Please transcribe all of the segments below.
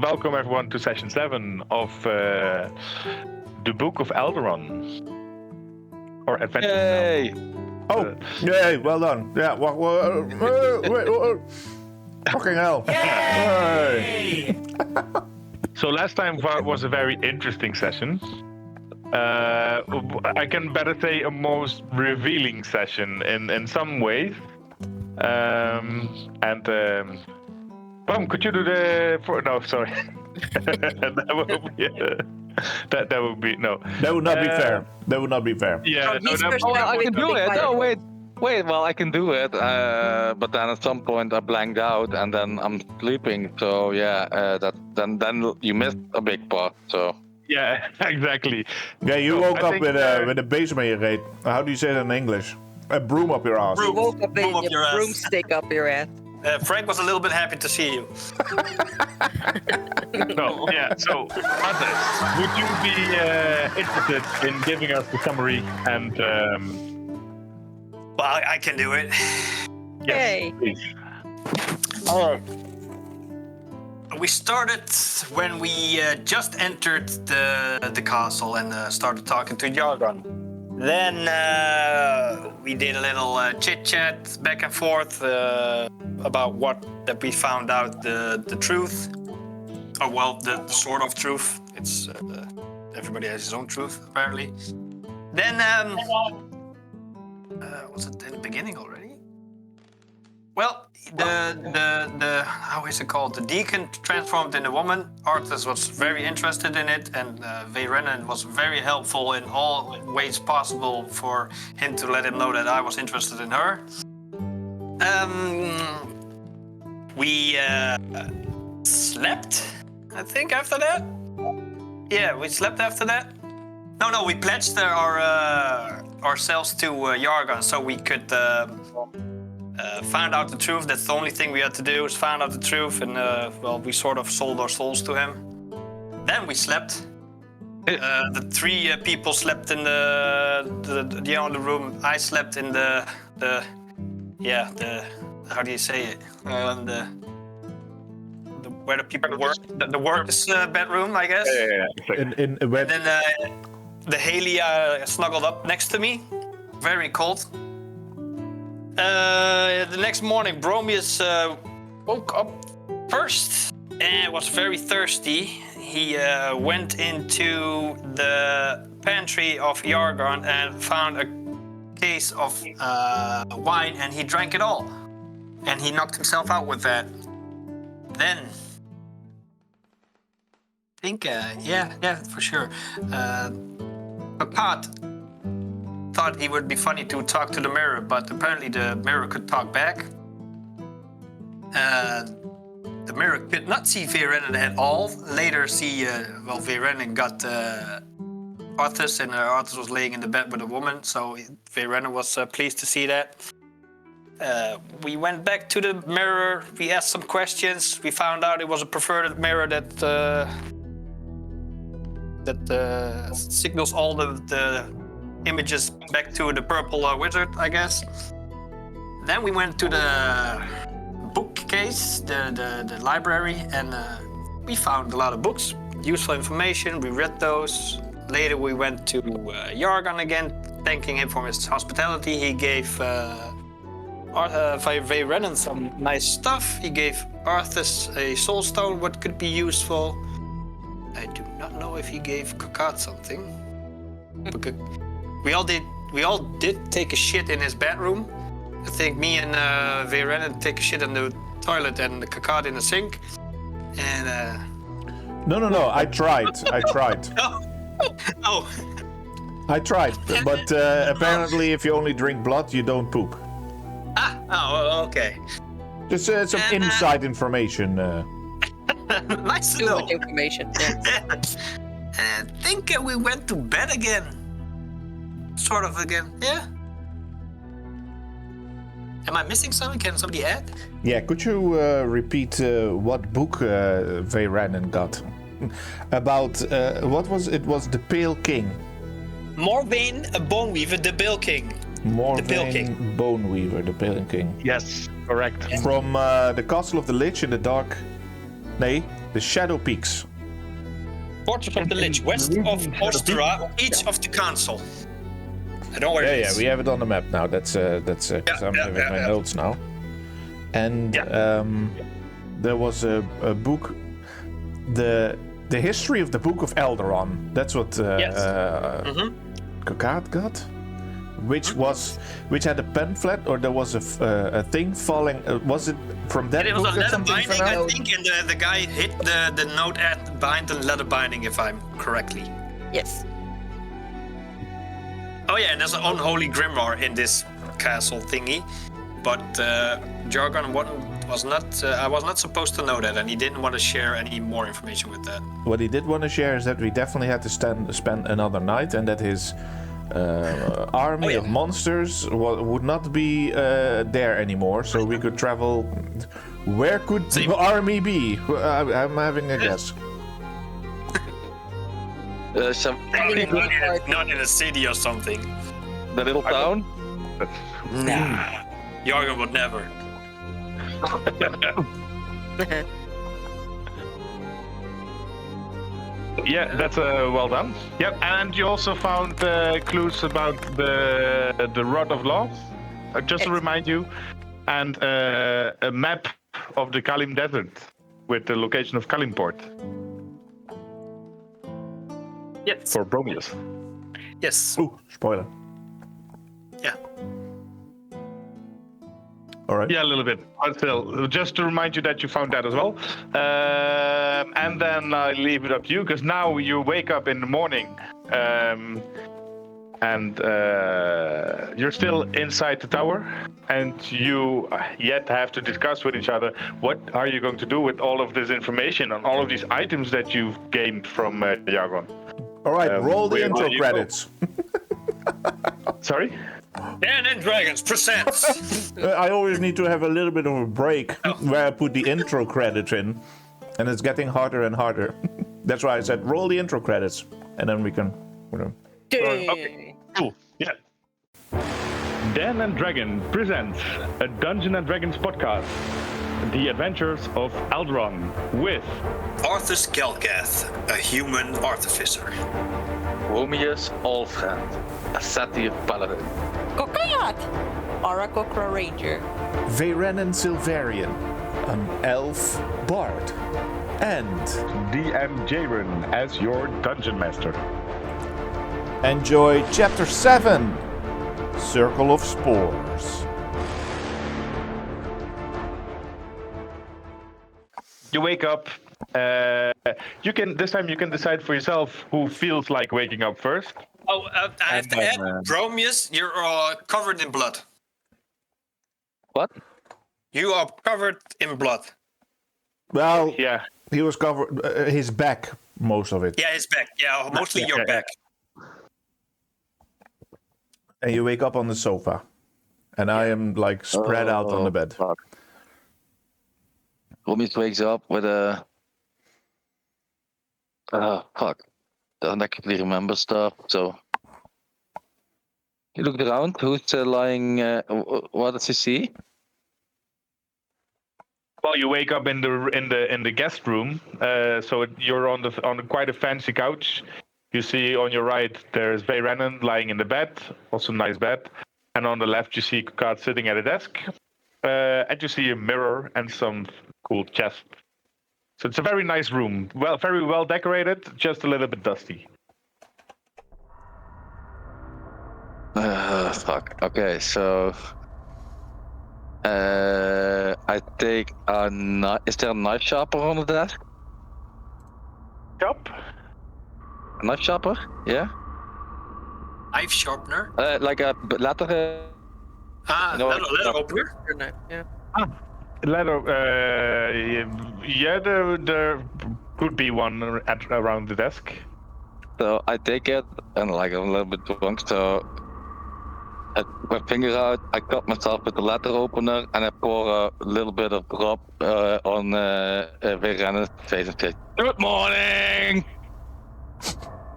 welcome everyone to session 7 of the Book of Eldaron. Or Adventure. Yay! Yay, well done. Yeah, fucking hell. Yay! So last time was a very interesting session. I can better say a most revealing session in some ways. Bum, could you do no, sorry. that would be no. That would not be fair. That would not be fair. Yeah, I can do it. Oh, wait. Well, I can do it. But then at some point I blanked out, and then I'm sleeping. So yeah, then you missed a big part. So. Yeah, exactly. Yeah, you woke up with a bezemmeer. How do you say that in English? A broom up your ass. You woke up with your broomstick up your ass. Frank was a little bit happy to see you. No, yeah. So, Arthur, would you be interested in giving us the summary and? Well, I can do it. Yes, Hey. please. We started when we just entered the castle and started talking to Darlon. Then we did a little chit-chat back and forth about that we found out the truth. Or well, the sort of truth. It's everybody has his own truth, apparently. Then was it in the beginning already? Well, the how is it called? The deacon transformed in a woman. Arthas was very interested in it, and Veyrennen was very helpful in all ways possible for him to let him know that I was interested in her. We slept, I think, after that. Yeah, we slept after that. No, we pledged ourselves to Yargon so we could. Found out the truth. That's the only thing we had to do is find out the truth, and we sort of sold our souls to him. Then we slept. The three people slept in the other room. I slept in the how do you say it? Where the people work. The workers' bedroom, I guess. Yeah. And then the Haley snuggled up next to me. Very cold. The next morning, Bromius woke up first and was very thirsty. He went into the pantry of Yargon and found a case of wine, and he drank it all. And he knocked himself out with that. Then, I think, yeah, for sure. Papat thought he would be funny to talk to the mirror, but apparently the mirror could talk back. The mirror could not see Veyrennen at all. Later, Veyrennen got Arthas, and Arthas was laying in the bed with a woman, so Veyrennen was pleased to see that. We went back to the mirror, we asked some questions, we found out it was a perverted mirror that signals all the images back to the purple wizard, I guess. Then we went to the bookcase, the library, and we found a lot of books, useful information. We read those. Later we went to Yargon again, thanking him for his hospitality. He gave Veyrennen some nice stuff. He gave Arthas a soul stone, what could be useful. I do not know if he gave Kakat something. We all did take a shit in his bedroom. I think me and Veyrennen take a shit in the toilet and the Kakat in the sink. And No. I tried. Oh. I tried, but apparently, if you only drink blood, you don't poop. Oh, okay. Just some inside information. Nice to Too know. much information. Yeah. I think we went to bed again. Sort of again, yeah. Am I missing something? Can somebody add? Yeah, could you repeat what book Veyrennen got? About, what was it? Was the Pale King. Morvain Boneweaver, the Bill King. Morvain Boneweaver, the Pale King. Yes, correct. From the Castle of the Lich in the Dark... Nee, The Shadow Peaks. Fortress of the Lich, west of Ostra, east of the council. I know where it is. Yeah, we have it on the map now. That's because I'm having my notes now. And there was a book, the history of the Book of Eldaron. That's what Kokad got, which had a pamphlet, or there was a thing falling. Was it from that It was book a or leather something? binding, I think, and the guy hit the note at bind and leather binding, if I'm correctly. Yes. Oh yeah, and there's an unholy grimoire in this castle thingy, but Jargon was not. I was not supposed to know that, and he didn't want to share any more information with that. What he did want to share is that we definitely had to spend another night, and that his army of monsters would not be there anymore, so we could travel. Where could the army be? I'm having a guess. Not in a city or something. The little town? Nah. Jargon would never. Yeah, that's well done. Yep, and you also found clues about the Rod of Law, just to remind you, and a map of the Kalim Desert with the location of Kalimport. Yes. For Bromius. Yes. Ooh, spoiler. Yeah. All right. Yeah, a little bit. But still, just to remind you that you found that as well. And then I leave it up to you, because now you wake up in the morning, and you're still inside the tower, and you yet have to discuss with each other what are you going to do with all of this information and all of these items that you've gained from Jargon. All right, roll the where intro do you credits. Sorry? Dan and Dragons presents. I always need to have a little bit of a break where I put the intro credits in, and it's getting harder and harder. That's why I said roll the intro credits, and then we can. Okay, cool. Yeah. Dan and Dragon presents a Dungeon and Dragons podcast, The Adventures of Alderon, with Arthur Skelgath, a human artificer. Romius Allfriend, a Satyr paladin. Kokayat! Arakokra Ranger. Veyrennen Silverian, an elf bard, and DM Jaren as your Dungeon Master. enjoy Chapter 7, Circle of Spores. You wake up. This time you can decide for yourself who feels like waking up first. Oh, I have to add, Bromius, you're covered in blood. What? You are covered in blood. Well, Yeah. he was covered, his back, most of it. Yeah, his back. Yeah, mostly your back. And you wake up on the sofa, and I am like spread out on the bed. Fuck. Romius wakes up with a. Fuck. Doesn't actually remember stuff, so. He looked around. Who's lying? What does he see? Well, you wake up in the guest room. So you're on quite a fancy couch. You see on your right there's Veyrennen lying in the bed, also nice bed, and on the left you see Kokad sitting at a desk, and you see a mirror and some cool chests. So it's a very nice room. Well, very well decorated, just a little bit dusty. Fuck. Okay, so. I take a knife. Is there a knife sharper on the desk? Yup. A knife sharper? Yeah. Knife sharpener. Like a letter. Letter opener. Yeah. Leather. Yeah, there could be one around the desk. So I take it, and like I'm a little bit drunk, so I put my finger out, I cut myself with the letter opener, and I pour a little bit of drop on Verenen's face and say, "Good morning!"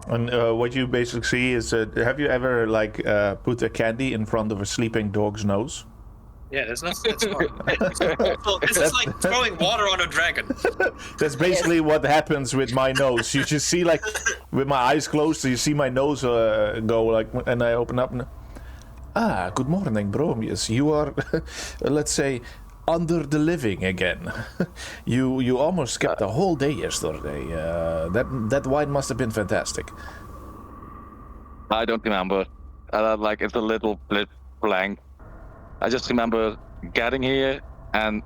And what you basically see is, have you ever like put a candy in front of a sleeping dog's nose? Yeah, there's nothing that's fun. This is like throwing water on a dragon. That's basically what happens with my nose. You just see, like, with my eyes closed, you see my nose go, like, and I open up and... good morning, Bromius. You are, let's say, under the living again. You almost skipped the whole day yesterday. That wine must have been fantastic. I don't remember. Like, it's a little bit blank. I just remember getting here and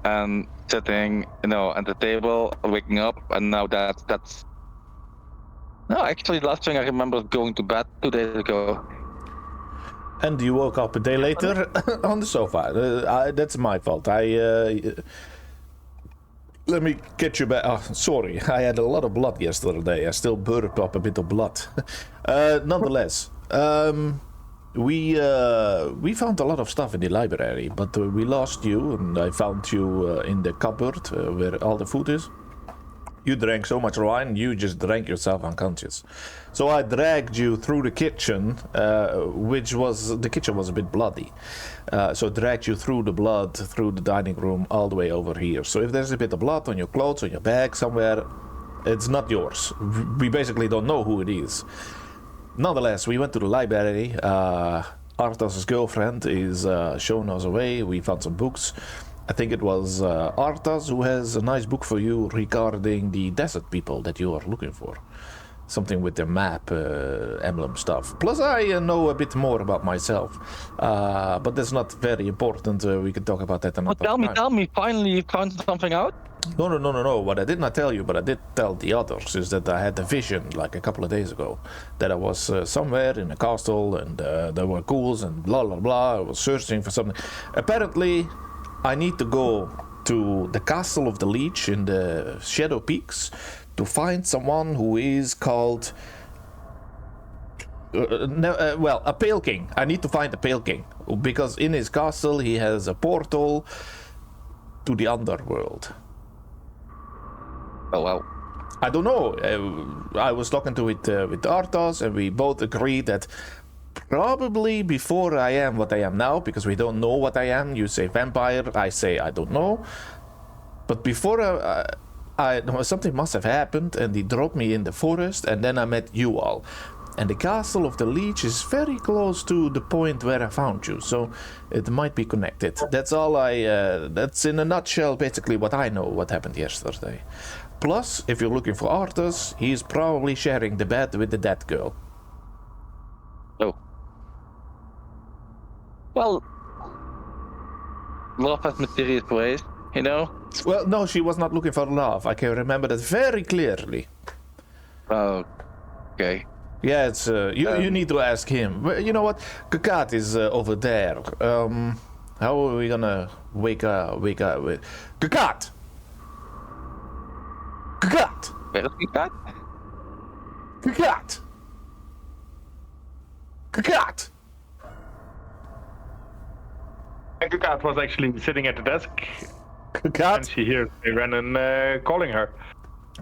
sitting, at the table, waking up, and now that's. No, actually, last thing I remember is going to bed 2 days ago. And you woke up a day later on the sofa. That's my fault. Let me get you back. Oh, sorry, I had a lot of blood yesterday. I still burped up a bit of blood. Nonetheless, we found a lot of stuff in the library, but we lost you, and I found you in the cupboard where all the food is. You drank so much wine, you just drank yourself unconscious. So I dragged you through the kitchen, the kitchen was a bit bloody. So dragged you through the blood, through the dining room, all the way over here. So if there's a bit of blood on your clothes, on your bag somewhere, it's not yours. We basically don't know who it is. Nonetheless, we went to the library. Arthur's girlfriend is showing us away. We found some books. I think it was Arthas who has a nice book for you regarding the desert people that you are looking for. Something with the map, emblem stuff. Plus, I know a bit more about myself, but that's not very important. We can talk about that another time. Tell me, finally you found something out? No. What I did not tell you, but I did tell the others, is that I had a vision like a couple of days ago that I was somewhere in a castle and there were ghouls and blah blah blah. I was searching for something. Apparently, I need to go to the Castle of the Leech in the Shadow Peaks to find someone who is called... a Pale King. I need to find a Pale King, because in his castle he has a portal to the underworld. Oh, wow. I don't know. I was talking with Arthas, and we both agreed that probably before I am what I am now, because we don't know what I am. You say vampire, I say I don't know. But before something must have happened, and he dropped me in the forest, and then I met you all. And the Castle of the Leech is very close to the point where I found you, so it might be connected. That's all that's in a nutshell basically what I know what happened yesterday. Plus, if you're looking for Arthas, he's probably sharing the bed with the dead girl. Oh. Well, love has mysterious ways, Well, no, she was not looking for love. I can remember that very clearly. Oh, okay. Yeah, it's you need to ask him. Well, you know what? Kakat is over there. How are we gonna wake up with Kakat? Kakat! Where is Kakat? Kakat! Kakat! And Kakat was actually sitting at the desk, and Kakat! she hears Renan calling her.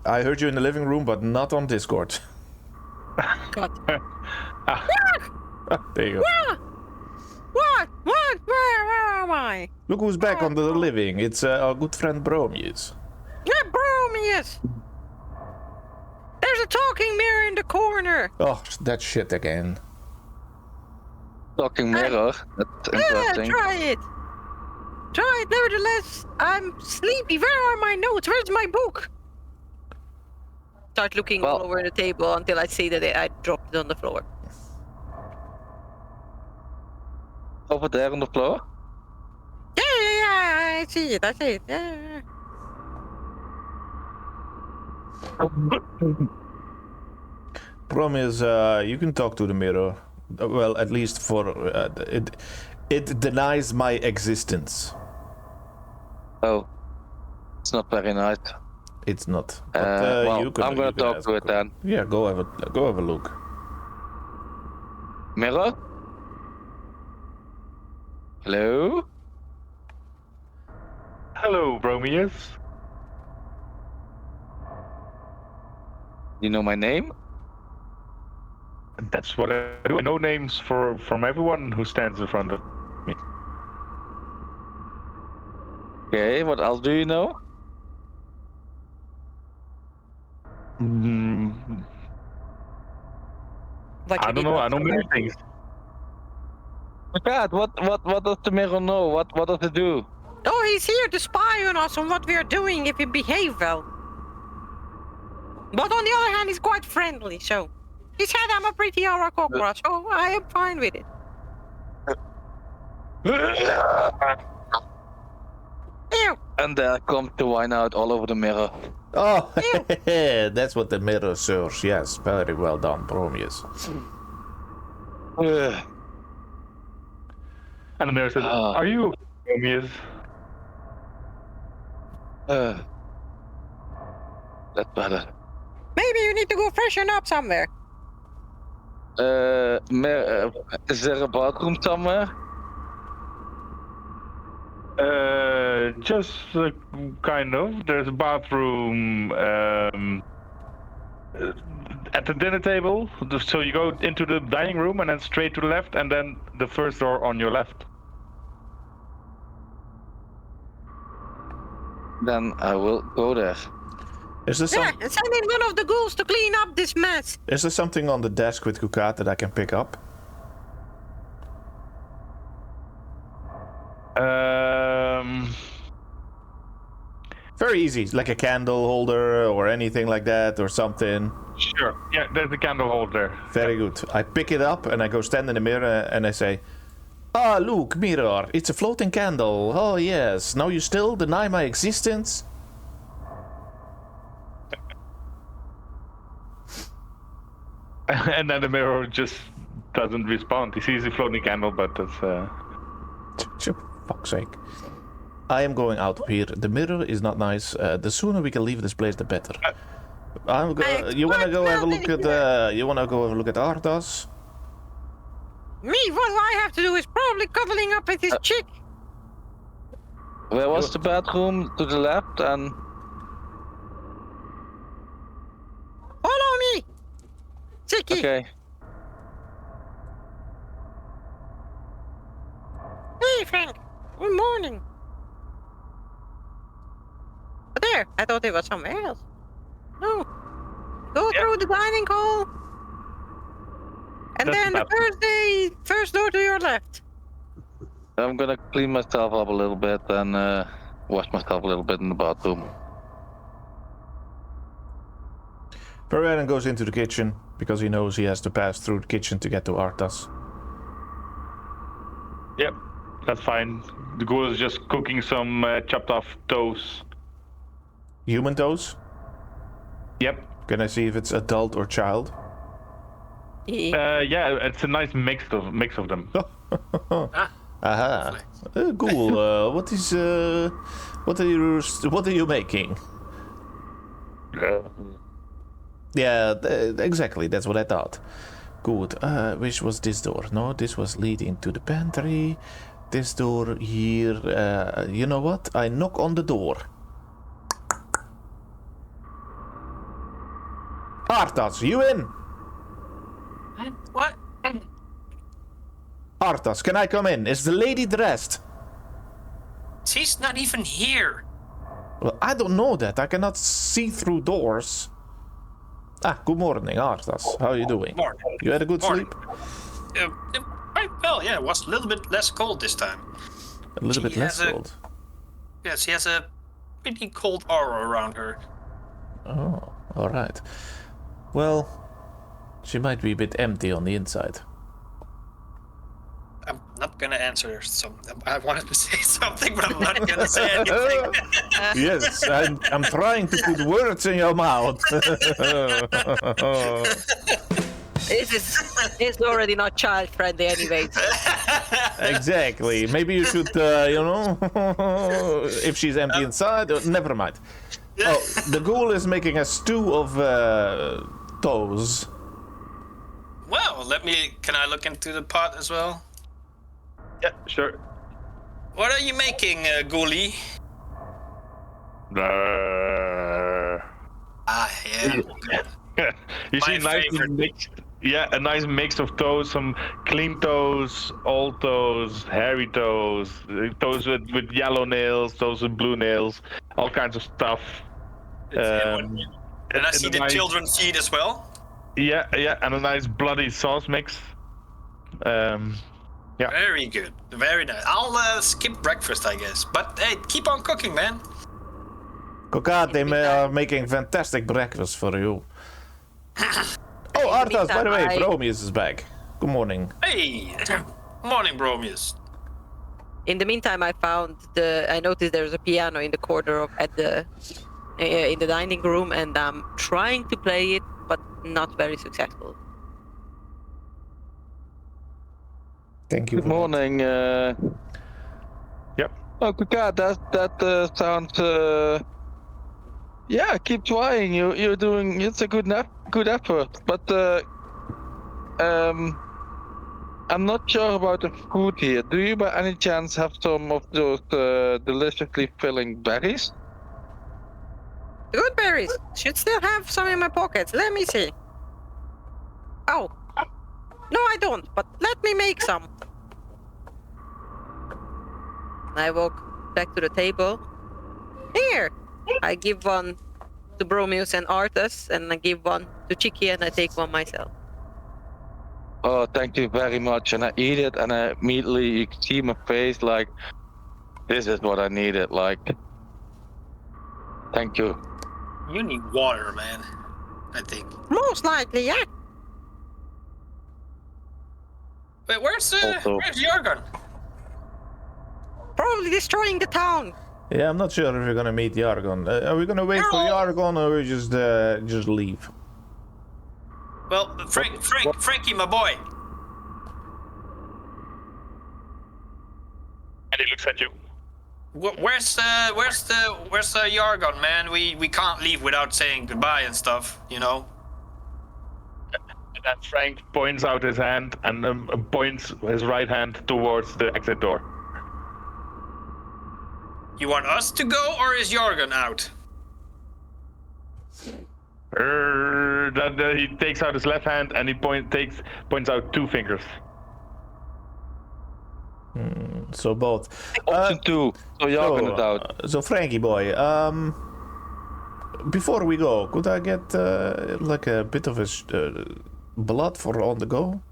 I heard you in the living room, but not on Discord. God. There you go. What? Where am I? Look who's back on the living. It's our good friend Bromius. Yeah, Bromius! There's a talking mirror in the corner. Oh, that shit again. Talking mirror. That's interesting. Try it. Nevertheless, I'm sleepy. Where are my notes? Where's my book? Start looking all over the table until I see that I dropped it on the floor. Over there on the floor? Yeah, I see it. Yeah. Promise, you can talk to the mirror. Well, at least for it denies my existence. Oh, it's not very nice. It's not. But, you can, I'm gonna talk to it then. Yeah, go have a look. Mirror? Hello? Hello, Bromius. You know my name? That's what I do. I know names from everyone who stands in front of me. Okay, what else do you know? Like I don't know. I know many things. God, what does the mirror know? What does it do? Oh, he's here to spy on us on what we are doing if we behave well. But on the other hand, he's quite friendly, so he said I'm a pretty Arakokra, so I am fine with it. Ew. And there comes the wine out all over the mirror. Oh, that's what the mirror serves. Yes, very well done, Prometheus. And the mirror says, "Are you Prometheus?" That's better. Maybe you need to go freshen up somewhere. Is there a bathroom somewhere? Just kind of. There's a bathroom at the dinner table. So you go into the dining room and then straight to the left, and then the first door on your left. Then I will go there. Is there, Yeah, and send in one of the ghouls to clean up this mess. is there something on the desk with Kukat that I can pick up? Very easy, like a candle holder or anything like that or something. Sure. Yeah, there's a candle holder. Very good. I pick it up and I go stand in the mirror and I say, "Ah, look, mirror, it's a floating candle. Oh yes, now you still deny my existence?" And then the mirror just doesn't respond. He sees a floating candle, but that's... Fuck's sake. I am going out of here. The mirror is not nice. The sooner we can leave this place, the better. You wanna go have a look at? You wanna go have a look at Arthas? Me? What do I have to do is probably cuddling up with his chick. Where was the bathroom? To the left and... Follow me, Chicky. Okay. Hey, Frank. Good morning. But there, I thought it was somewhere else. No. Go through the dining hall. And That's then the first door to your left. I'm gonna clean myself up a little bit and wash myself a little bit in the bathroom. Perrin goes into the kitchen because he knows he has to pass through the kitchen to get to Arthas. Yep, that's fine. The ghoul is just cooking some chopped off toes. Human toes? Yep. Can I see if it's adult or child? Yeah, it's a nice mix of them. Aha. Ghoul, what are you making? Yeah, exactly. That's what I thought. Good. Which was this door? No, this was leading to the pantry. This door here. You know what? I knock on the door. Arthas, you in? What? Arthas, can I come in? Is the lady dressed? She's not even here. Well, I don't know that. I cannot see through doors. Ah, good morning, Arthas. How are you doing? Morning. You had a good Morning. sleep? Quite well, yeah. It was a little bit less cold this time. A little bit She less has a- cold. Yeah, she has a pretty cold aura around her. Oh, alright. Well, she might be a bit empty on the inside. I'm not gonna answer I wanted to say something, but I'm not gonna say anything. Yes, I'm trying to put words in your mouth. It's already not child friendly anyway. Exactly. Maybe you should, if she's empty inside, never mind. Oh, the ghoul is making a stew of toes. Well, can I look into the pot as well? Yeah, sure. What are you making, Ghoulie? Uh, Ah, yeah. You My see nicely favorite. mixed. Yeah, a nice mix of toes, some clean toes, old toes, hairy toes, toes with yellow nails, toes with blue nails, all kinds of stuff. And I see the nice, children feed as well. Yeah, and a nice bloody sauce mix. Yeah. Very good, very nice. I'll skip breakfast, I guess. But hey, keep on cooking, man. Kokat, they are making fantastic breakfast for you. Oh, Arthas, by the way, Bromius is back. Good morning. Hey, morning, Bromius. In the meantime, I noticed there's a piano in the corner in the dining room, and I'm trying to play it, but not very successful. Thank you. Good morning. Yep. Oh, Kokat, that sounds. Yeah, keep trying. You're doing. It's a good effort, but I'm not sure about the food here. Do you, by any chance, have some of those deliciously filling berries? Good berries. Should still have some in my pockets. Let me see. Oh. No, I don't, but let me make some. I walk back to the table. Here! I give one to Bromius and Arthas, and I give one to Chicky, and I take one myself. Oh, thank you very much. And I eat it, and I immediately, you can see my face, like, this is what I needed, like, thank you. You need water, man. I think. Most likely, yeah. Wait, where's Jorgen? Probably destroying the town. Yeah, I'm not sure if we're gonna meet Yargon. Are we gonna wait for Yargon, or we just leave? Well, Frankie, my boy. And he looks at you. Where's Yargon, man? We can't leave without saying goodbye and stuff, you know. And then Frank points out his hand and points his right hand towards the exit door. You want us to go, or is Jorgen out? He takes out his left hand and he points out two fingers. So both. Option 2. So Jorgen is out. So Frankie boy, before we go, could I get like a bit of blood for on the go?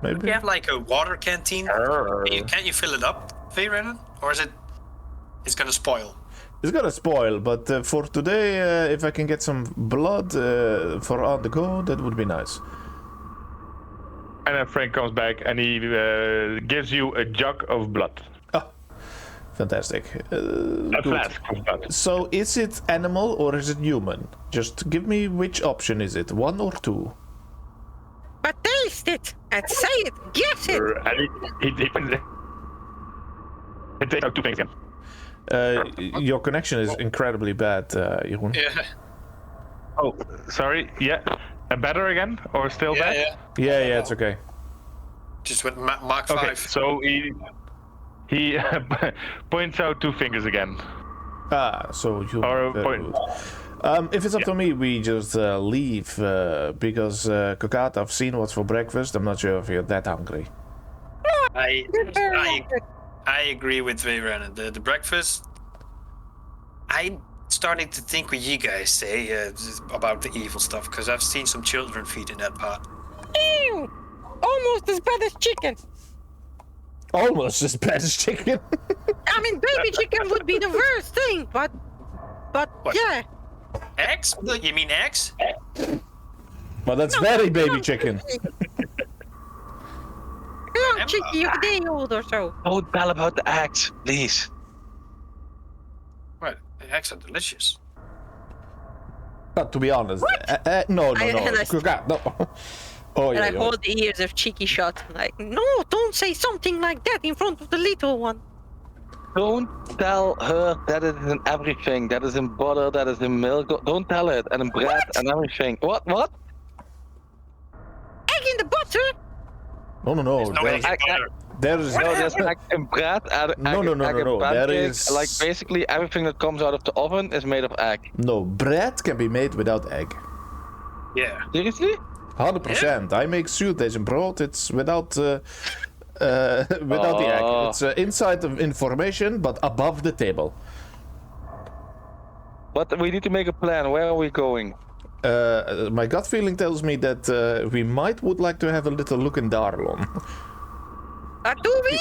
Maybe. Do you have like a water canteen? Can't you fill it up, Veyrennen? Or is it's gonna spoil? It's gonna spoil, but for today, if I can get some blood for on the go, that would be nice. And then Frank comes back and he gives you a jug of blood. Oh, fantastic. A flask of blood. So is it animal or is it human? Just give me which option is it, 1 or 2? But taste it and say it, guess it. And he takes out two things again. Your connection is incredibly bad, Jeroen. Yeah. Oh, sorry. Yeah. And better again? Or still bad? Yeah, it's okay. Just with Mark 5. Okay, so he points out two fingers again. So you. Point. If it's up to me, we just leave because Kokat, I've seen what's for breakfast. I'm not sure if you're that hungry. I agree with Veyrennen. The breakfast. I'm starting to think what you guys say about the evil stuff, because I've seen some children feed in that pot. Ew! Almost as bad as chicken. Almost as bad as chicken. I mean, baby chicken would be the worst thing, but What? yeah. Eggs? You mean eggs? Well, that's very baby chicken. Young chicky, a day old or so. Don't tell about the eggs, please. Well, the eggs are delicious. But to be honest, no. Kokat, no. Oh, And I hold the ears of Cheeky shut, like, no, don't say something like that in front of the little one. Don't tell her that it is in everything. That is in butter, that is in milk. Don't tell it. And in bread and everything. What? Egg in the butter? No. There's egg in bread. And No. There is like basically everything that comes out of the oven is made of egg. No, bread can be made without egg. Yeah. Seriously? 100%. I make Zuurdezen brood. It's without the egg. It's inside of information, but above the table. But we need to make a plan. Where are we going? My gut feeling tells me that we would like to have a little look in Darlon. Do we?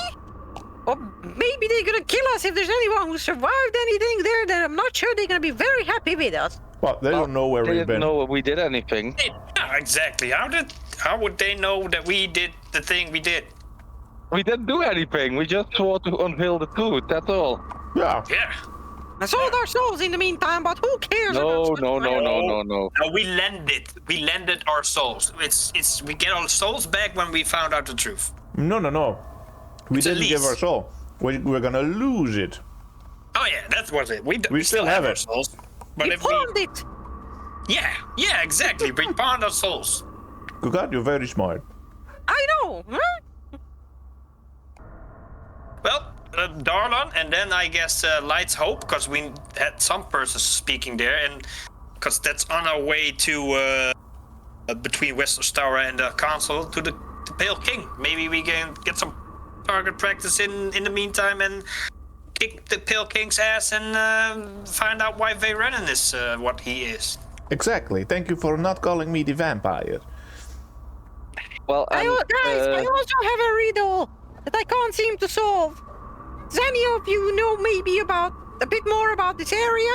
Or maybe they're gonna kill us if there's anyone who survived anything there. Then I'm not sure they're gonna be very happy with us. Well, they don't know where They we've didn't been. know we did anything. Yeah, exactly. How would they know that we did the thing we did? We didn't do anything. We just swore to unveil the truth. That's all. Yeah. Yeah. I sold our souls in the meantime, but who cares? No. No, we lended. We lended our souls. It's we get our souls back when we found out the truth. No. We It's a didn't give lease. our soul. We're gonna lose it. Oh yeah, that was it. We still have our it. souls. But We if we, pawned it. yeah, exactly. We pawned our souls. Good God, you're very smart. I know. Huh? Well, Darlon, and then I guess Light's Hope, because we had some persons speaking there, and because that's on our way to between Westerstara and the Council to the Pale King. Maybe we can get some target practice in the meantime and kick the Pale King's ass and find out why Veyrenin is what he is. Exactly. Thank you for not calling me the vampire. Well, I also have a riddle that I can't seem to solve. Does any of you know maybe about a bit more about this area?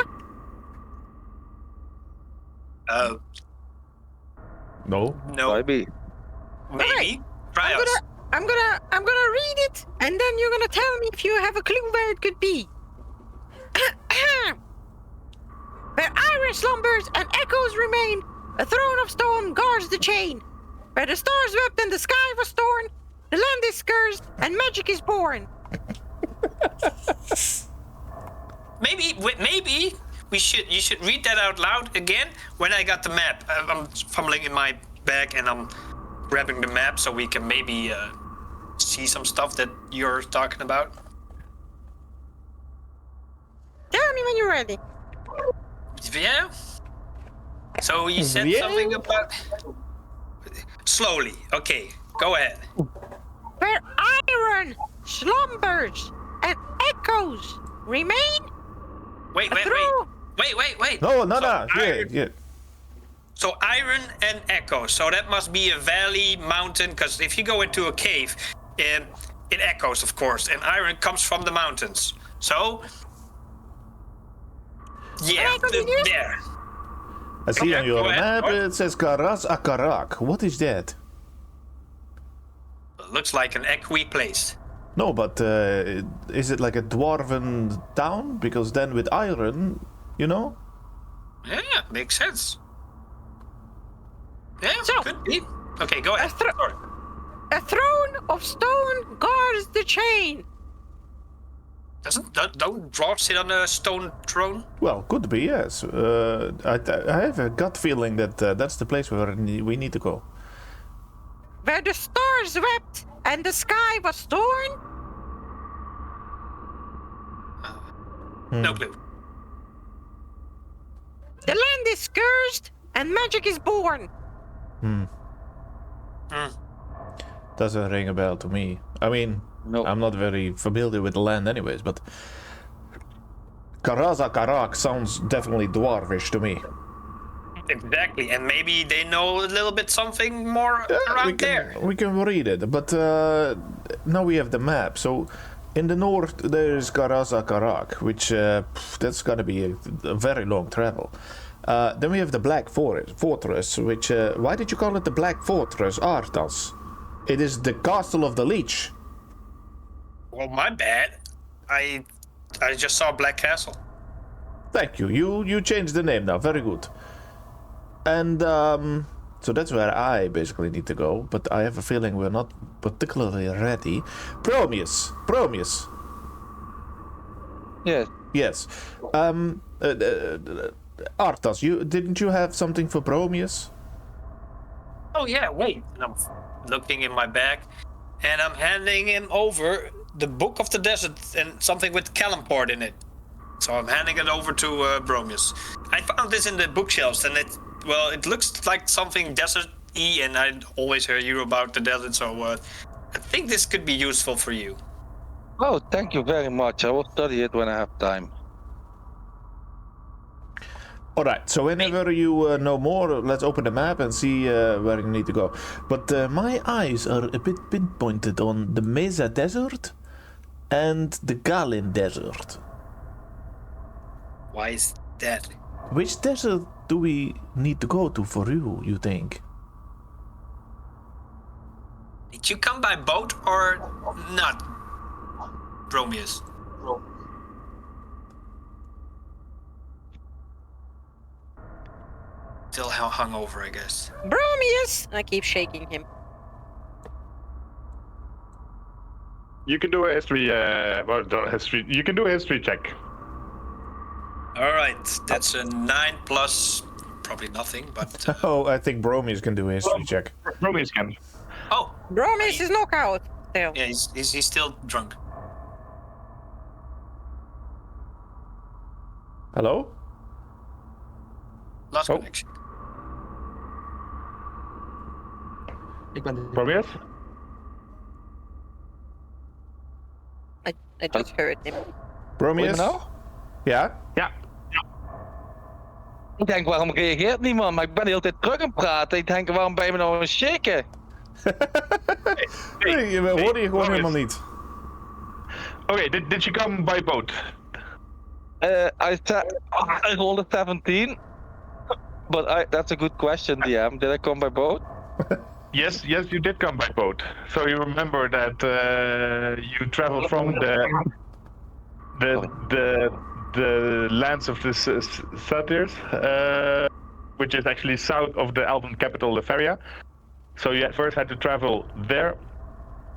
No. No, maybe. maybe. Try I'm us. gonna read it, and then you're gonna tell me if you have a clue where it could be. Where iron slumbers and echoes remain, a throne of stone guards the chain. Where the stars wept and the sky was torn, the land is cursed and magic is born. Maybe you should read that out loud again when I got the map. I'm fumbling in my bag and I'm grabbing the map so we can maybe see some stuff that you're talking about. Tell me when you're ready. Yeah. So you said Yeah. something about slowly. Okay, go ahead. Where iron slumbers and echoes remain, Wait. No. So iron- Yeah. So iron and echo. So that must be a valley, mountain. Because if you go into a cave, it echoes, of course, and iron comes from the mountains. So yeah, I continue? there. I see Okay, on your go ahead. map Go ahead. it says Karaz Akarak. What is that? Looks like an equi place. No, but is it like a dwarven town? Because then with iron, you know? Yeah, makes sense. Yeah, So- could be. Okay, go ahead. Sorry. a throne of stone guards the chain. Don't dwarves sit on a stone throne? Well, could be, yes. I have a gut feeling that that's the place where we need to go. Where the stars wept and the sky was torn. No clue. The land is cursed and magic is born. Doesn't ring a bell to me. I mean, No. I'm not very familiar with the land anyways, but Karaza Karak sounds definitely dwarvish to me. Exactly, and maybe they know a little bit something more around there. We can read it, but now we have the map. So in the north there's Karaza Karak, which that's gonna be a very long travel. Then we have the Black Fortress, which why did you call it the Black Fortress, Arthas? It is the castle of the Leech. Well, my bad. I just saw Black Castle. Thank you. You changed the name now. Very good. And so that's where I basically need to go. But I have a feeling we're not particularly ready. Promius. Yes. Yes. Arthas, didn't you have something for Promius? Oh yeah, wait. And I'm looking in my bag, and I'm handing him over the Book of the Desert and something with Calimport in it. So I'm handing it over to Bromius. I found this in the bookshelves, and it looks like something desert E, and I always hear about the desert, so I think this could be useful for you. Oh, thank you very much. I will study it when I have time. Alright, so whenever you know more, let's open the map and see where you need to go. But my eyes are a bit pinpointed on the Mesa Desert and the Galin Desert. Why is that? Which desert do we need to go to for you think? Did you come by boat or not, Bromius? Still hungover, I guess. Bromius! I keep shaking him. You can do a history. History. You can do a history check. All right, that's a 9 plus probably nothing, but. Oh, I think Bromius can do a history check. Bromius can. Oh, Bromius is knockout. Still. yeah, he's still drunk. Hello? Last Oh. connection. Bromius? I just heard him. Bromius? Nou? Ja? Ja. Ik denk, waarom reageert niemand? Maar ik ben de hele tijd terug aan het praten. Ik denk, waarom ben je me nou aan het shaken? Nee, we hoorden je gewoon helemaal niet. Okay, did you come by boat? I rolled a 17. But that's a good question, DM. Did I come by boat? Yes, you did come by boat. So you remember that you traveled from the lands of the satyrs, which is actually south of the Elven capital, Lefaria. So you first had to travel there,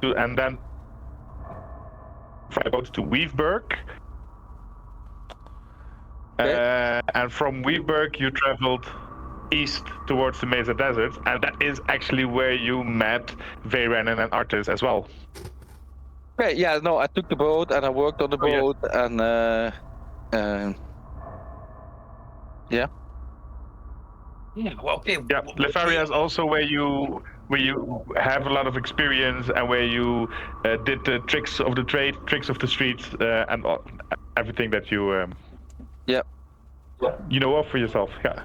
and then fly boat to Weaveburg. Okay. And from Weaveburg you traveled east towards the Mesa Desert, and that is actually where you met Veyrennen and Artis as well. Okay, yeah, no, I took the boat and I worked on the boat and yeah. Yeah, well, okay. Yeah, Lefaria is also where you have a lot of experience and where you did the tricks of the trade, tricks of the streets, and everything that you you know of for yourself. Yeah.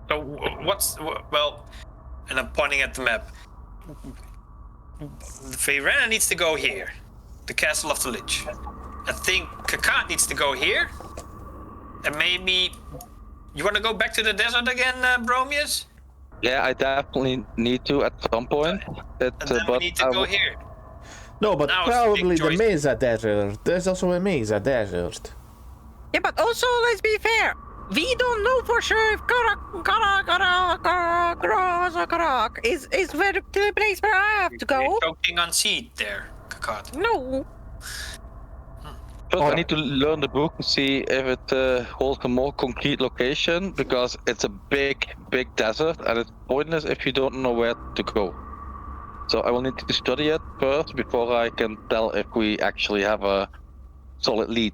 So well, and I'm pointing at the map. Veyrennen needs to go here, the Castle of the Lich. I think Kakat needs to go here, and maybe you want to go back to the desert again, Bromius? Yeah, I definitely need to at some point. And then we need to go here. No, but Now it's a probably big the choice. Mesa Desert. There's also a Mesa Desert. Yeah, but also let's be fair. We don't know for sure if Karak is where the place where I have to You're go. choking on seed there, Kakat. No. First, I need to learn the book to see if it holds a more concrete location, because it's a big desert and it's pointless if you don't know where to go. So I will need to study it first before I can tell if we actually have a solid lead.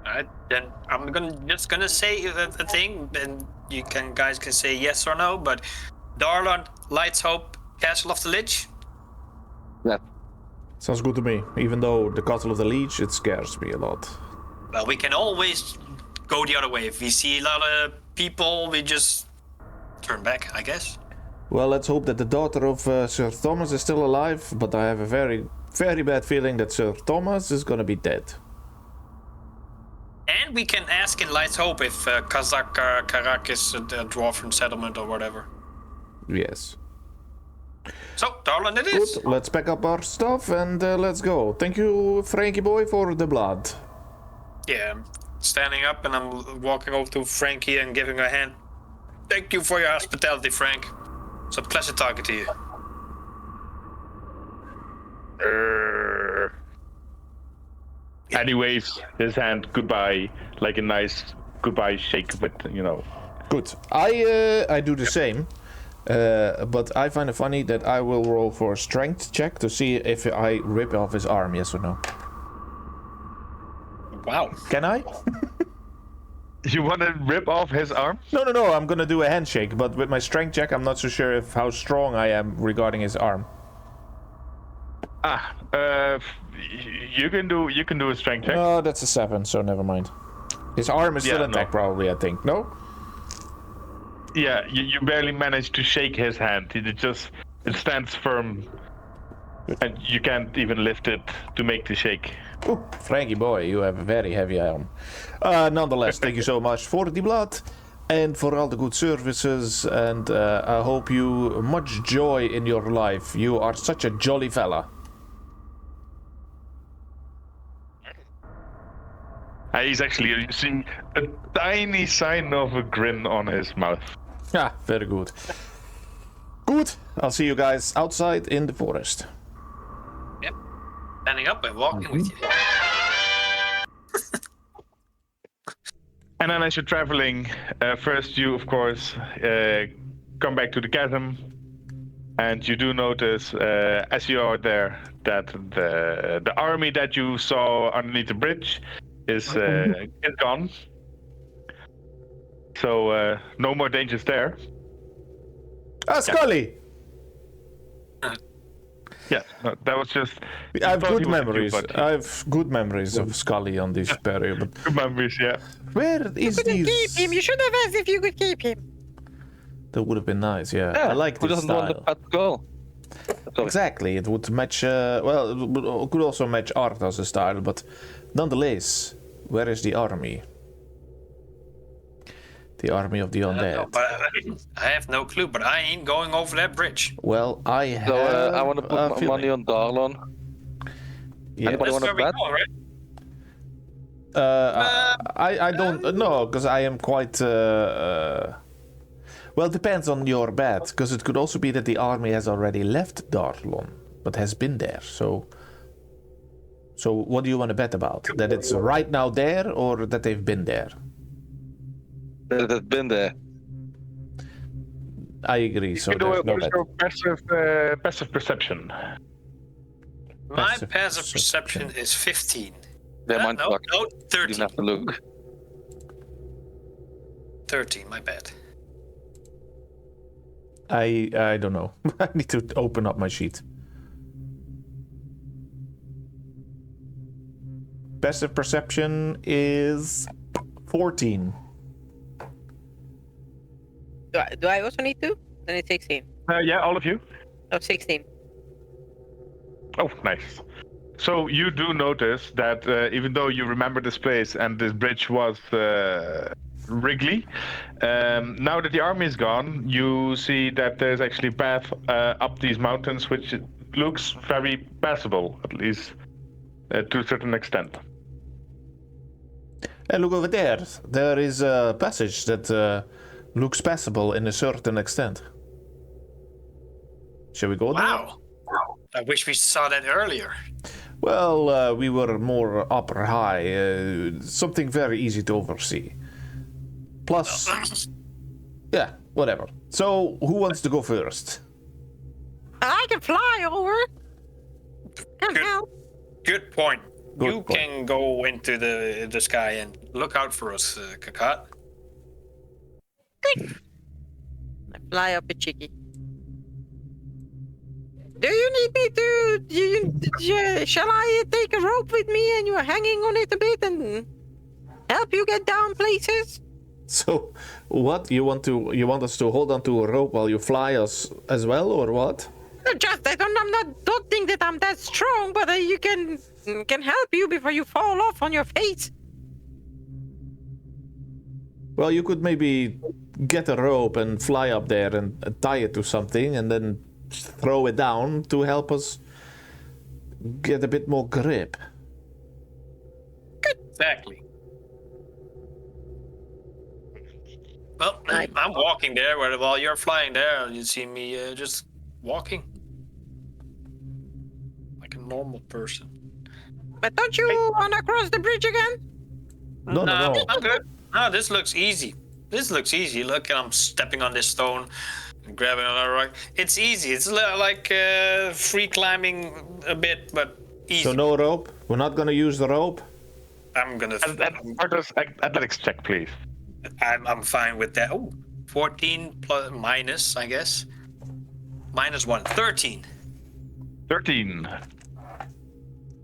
Alright, then I'm just gonna say a thing, and you guys can say yes or no. But Darlon, Lights Hope, Castle of the Lich. Yeah. Sounds good to me. Even though the Castle of the Leech, it scares me a lot. Well, we can always go the other way. If we see a lot of people, we just turn back, I guess. Well, let's hope that the daughter of Sir Thomas is still alive, but I have a very, very bad feeling that Sir Thomas is gonna be dead. And we can ask in Lights Hope if Karak is a dwarven settlement or whatever. Yes. So, Darlon it is. Good, let's pack up our stuff and let's go. Thank you, Frankie boy, for the blood. Yeah, I'm standing up and I'm walking over to Frankie and giving her a hand. Thank you for your hospitality, Frank. It's a pleasure talking to you. Anyways, his hand goodbye, like a nice goodbye shake with, you know. Good. I do the same. But I find it funny that I will roll for a strength check to see if I rip off his arm, yes or no. Wow. Can I? You want to rip off his arm? No, I'm gonna do a handshake, but with my strength check, I'm not so sure if how strong I am regarding his arm. You can do a strength check. No, that's a 7, so never mind. His arm is still Yeah, intact, no. probably, I think. No? Yeah, you barely managed to shake his hand. It stands firm, and you can't even lift it to make the shake. Ooh, Frankie boy, you have a very heavy arm. Nonetheless, thank you so much for the blood and for all the good services, and I hope you much joy in your life. You are such a jolly fella. He's actually, you see a tiny sign of a grin on his mouth. Ah, very good. Good. I'll see you guys outside in the forest. Yep. Standing up and walking with you. And then as you're traveling, first you, of course, come back to the chasm. And you do notice, as you are there, that the army that you saw underneath the bridge is gone. So no more dangers there. Scully! Yeah, no, that was just. I have thought he good was memories. you, but- I have good memories of Scully on this period. But Good memories, yeah. where is Couldn't these? keep him. You should have asked if you could keep him. That would have been nice. Yeah, I like Who this doesn't want the style. pet girl? Sorry. Exactly, it would match. Well, it could also match Arthas' style, but nonetheless, where is the army? The army of the undead. No, but I have no clue, but I ain't going over that bridge. Well, I have. So I want to put a my feeling. money on Darlon. Yeah. Anybody That's want where to we bet? go, right? I don't know, because I am quite. Well, it depends on your bet, because it could also be that the army has already left Darlon, but has been there. So what do you want to bet about? That it's right now there, or that they've been there? That has been there. I agree. So You do there's no bet. also passive perception. My Passive passive perception. perception is 15. Yeah, mine's no, fucked. no, You 13. have to look. 13, my bad. I don't know. I need to open up my sheet. Passive perception is 14. Do I also need to? Then it's 16. Yeah, all of you. Oh, 16. Oh, nice. So you do notice that even though you remember this place and this bridge was Wrigley, now that the army is gone, you see that there's actually a path up these mountains which looks very passable, at least to a certain extent. Hey, look over there. There is a passage that looks passable in a certain extent. Shall we go there? Wow. I wish we saw that earlier. Well, we were more upper high. Something very easy to oversee. Plus, yeah, whatever. So, who wants to go first? I can fly over. Can't Good. help. Good point. Good You point. can go into the sky and look out for us, Kakat. I fly up a chicky. Do you need me to? Shall I take a rope with me and you're hanging on it a bit and help you get down places? So, what you want us to hold on to a rope while you fly us as well, or what? Just don't think that I'm that strong, but you can help you before you fall off on your face. Well, you could maybe get a rope and fly up there and tie it to something, and then throw it down to help us get a bit more grip. Exactly. Well, I'm walking there while you're flying there. You see me just walking like a normal person. But don't you want to cross the bridge again? No. I'm good. No, this looks easy. Look, I'm stepping on this stone and grabbing another rock. It's easy. It's like free climbing a bit, but easy. So no rope? We're not gonna use the rope? I'm gonna. Arthas, athletics check, please. I'm fine with that. Oh, 14 plus minus, I guess. Minus 1, 13. 13.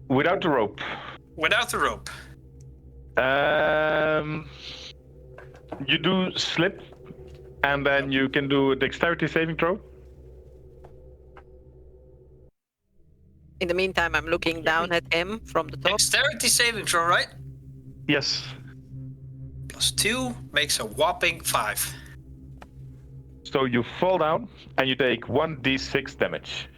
Without the rope. Without the rope. You do slip, and then you can do a dexterity saving throw. In the meantime, I'm looking down at him from the top. Dexterity saving throw, right? Yes. Plus 2 makes a whopping 5. So you fall down, and you take 1d6 damage.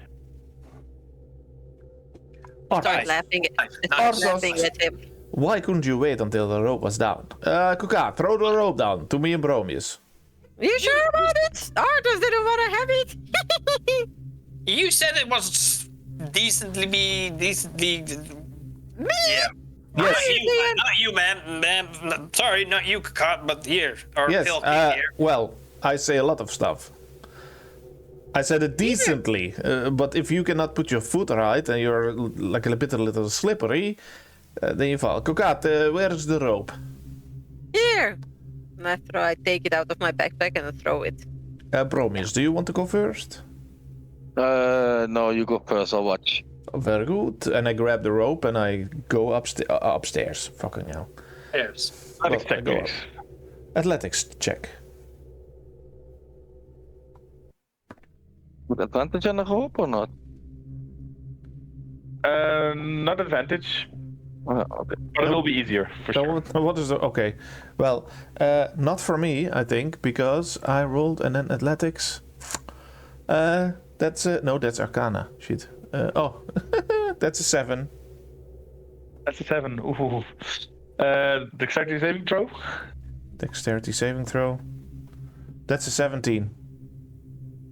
Start laughing, laughing at him. Why couldn't you wait until the rope was down? Kuka, throw the rope down to me and Bromius. You sure about it? Arthurs didn't want to have it. You said it was decently. Yeah. Yes. Not you, man. Sorry, not you, Kakot, but here. Or Yes. Filthy here. Well, I say a lot of stuff. I said it decently, but if you cannot put your foot right and you're like a little slippery, then you fall. Kukat, where is the rope? Here. And I take it out of my backpack and I throw it. Bromius, do you want to go first? No, you go first. I'll watch. Very good. And I grab the rope and I go upstairs. Fucking hell. There's. Athletics I check, go up. please. Athletics check. With advantage on the rope or not? Not advantage, Okay. but it will be easier for So sure. what is the... Okay. Well, not for me, I think, because I rolled and then athletics. That's... no, that's Arcana. Shit. That's a 7. That's a 7. Ooh. Dexterity saving throw. Dexterity saving throw. That's a 17.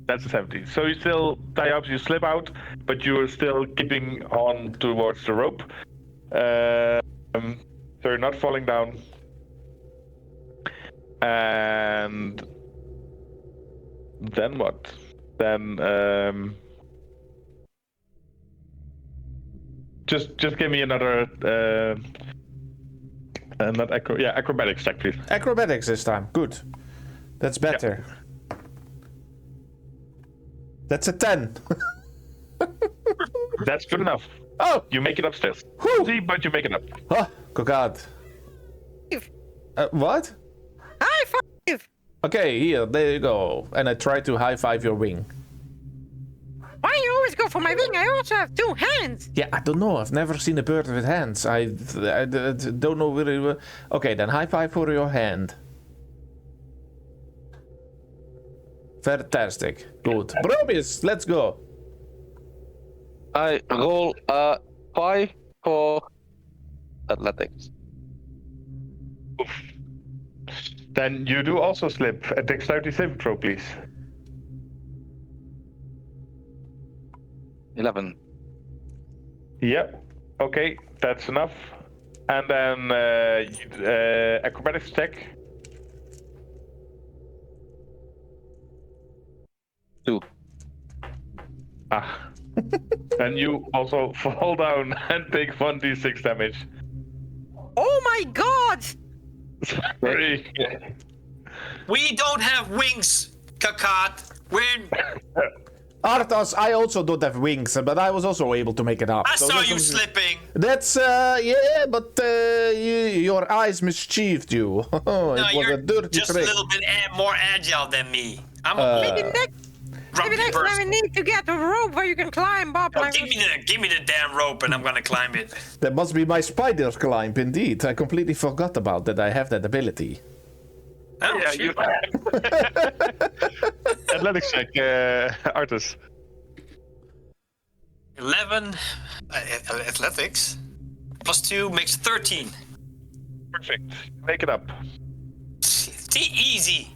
That's a 17. So you still tie up, you slip out, but you're still keeping on towards the rope. So you're not falling down. And then what? Then just give me another not acrobatics check, please. Acrobatics this time. Good. That's better. That's a 10. That's good enough. Oh! You make it upstairs. Whew. See, but you make it up. Oh, God. What? High five! Okay, here, there you go. And I try to high five your wing. Why you always go for my wing? I also have 2 hands. Yeah, I don't know. I've never seen a bird with hands. I don't know really. Okay, then high five for your hand. Fantastic. Good. Bromius, let's go. I roll 5 for athletics. Oof. Then you do also slip. A dexterity saving throw, please. 11. Yep. Okay, that's enough. And then acrobatics check. 2. Ah. Then you also fall down and take 1d6 damage. Oh my god! Sorry. We don't have wings, Kakot. We're. Arthas, I also don't have wings, but I was also able to make it up. I So saw that's- you slipping. That's, yeah, but your eyes mischieved you. It No, was you're a dirty just trick. a little bit more agile than me. I'm Maybe a next time person. I need to get a rope where you can climb up. Oh, like- give me the damn rope and I'm gonna climb it. That must be my spider climb, indeed. I completely forgot about that. I have that ability. Oh, Yeah, shit. you. Athletics check, Artus. 11 athletics plus 2 makes 13. Perfect. Make it up. Easy.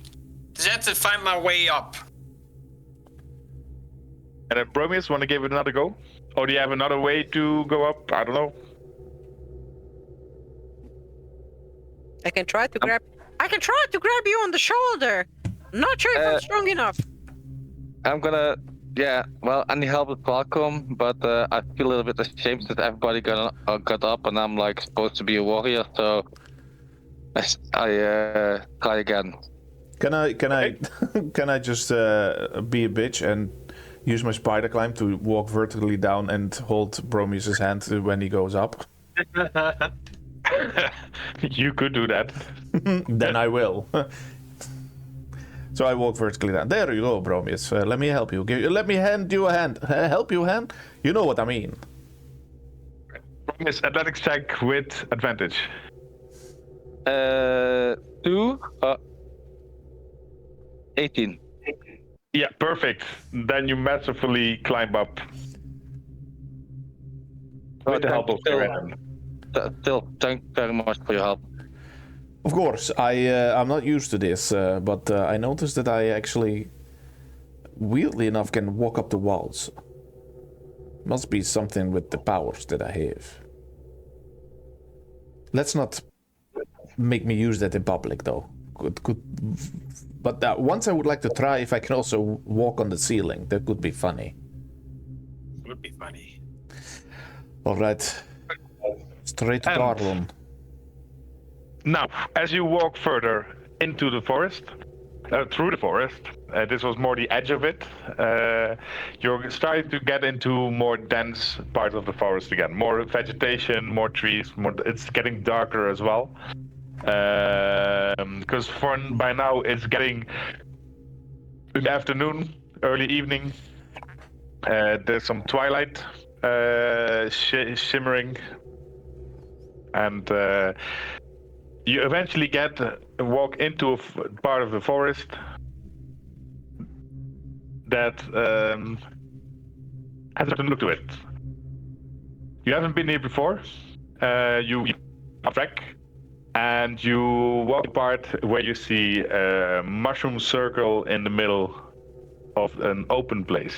Just have to find my way up. And then Bromius, want to give it another go? Or do you have another way to go up? I don't know. I can try to grab. I can try to grab you on the shoulder. Not sure if I'm strong enough. I'm gonna, yeah, well, I need help with Falcom, but I feel a little bit ashamed that everybody got up and I'm like supposed to be a warrior, so I try again. Can I can I just be a bitch and use my spider climb to walk vertically down and hold Bromius's hand when he goes up? You could do that. Then I will. So I walk vertically down. There you go, Bromius. Let me help you. Let me hand you a hand. Help you a hand? You know what I mean. Promise athletics check with advantage. 2, 18. Yeah, perfect. Then you masterfully climb up. With the help of Tyrannon. Still, thank you very much for your help. Of course, I'm not used to this, but I noticed that I actually, weirdly enough, can walk up the walls. Must be something with the powers that I have. Let's not make me use that in public, though. But once I would like to try if I can also walk on the ceiling. That could be funny. Would be funny. All right. Straight to Darlon. Now, as you walk further into the forest, through the forest, this was more the edge of it, you're starting to get into more dense parts of the forest again. More vegetation, more trees, it's getting darker as well. Because by now it's getting good afternoon, early evening. There's some twilight shimmering, and you eventually walk into a part of the forest that has a look to it. You haven't been here before. You trek, and you walk the part where you see a mushroom circle in the middle of an open place.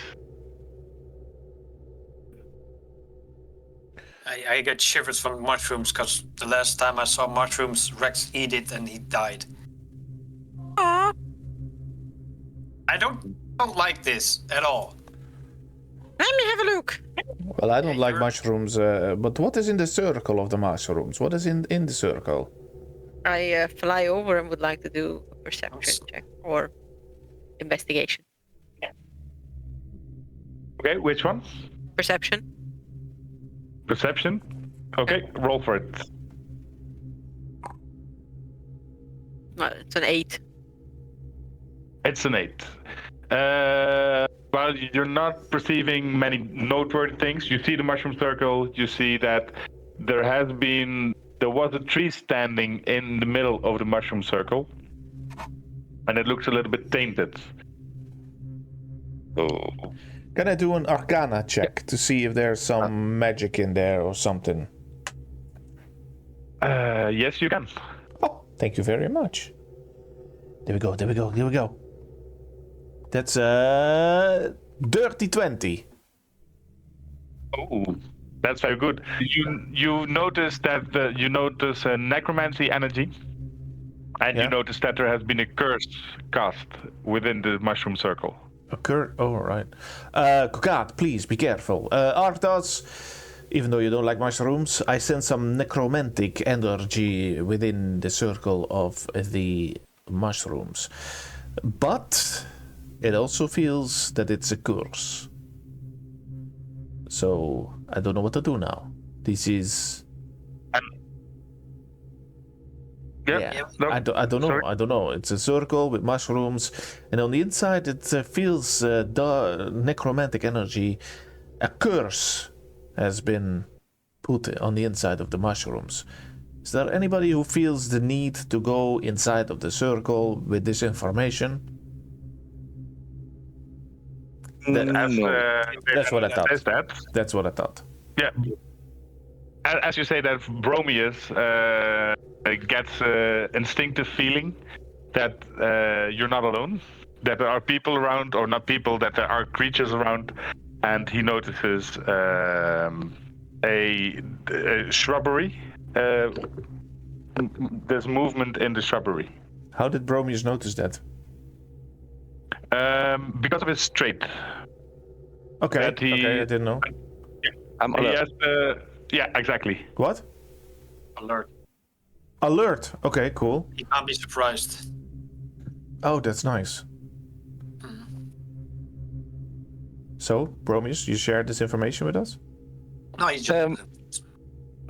I get shivers from mushrooms because the last time I saw mushrooms, Rex eat it and he died. Aww. I don't like this at all. Let me have a look. Well, I don't like mushrooms, but what is in the circle of the mushrooms? What is in the circle? I fly over and would like to do a perception check or investigation. Okay, which one? Perception. Perception? Okay, roll for it. It's an 8. It's an 8. Well, you're not perceiving many noteworthy things. You see the mushroom circle. You see that there was a tree standing in the middle of the mushroom circle, and it looks a little bit tainted. Oh. Can I do an Arcana check to see if there's some magic in there or something? Yes, you can. Oh, thank you very much. There we go. That's dirty 20. Oh, that's very good. You notice that you notice a necromancy energy, and you notice that there has been a curse cast within the mushroom circle. Oh, right. Kokat, please be careful. Arthas, even though you don't like mushrooms, I sense some necromantic energy within the circle of the mushrooms. But it also feels that it's a curse. So I don't know what to do now. This is... No, I don't know. sorry. I don't know. It's a circle with mushrooms, and on the inside it feels necromantic energy. A curse has been put on the inside of the mushrooms. Is there anybody who feels the need to go inside of the circle with this information? That's what I thought. That's what I thought. Yeah. As you say that, Bromius gets an instinctive feeling that you're not alone, that there are people around, or not people, that there are creatures around, and he notices a shrubbery. There's movement in the shrubbery. How did Bromius notice that? Because of his trait. Okay, I didn't know. I'm alert. Yeah, exactly. What? Alert. Alert. Okay, cool. He can't be surprised. Oh, that's nice. So, Bromius, you shared this information with us? No, he's just...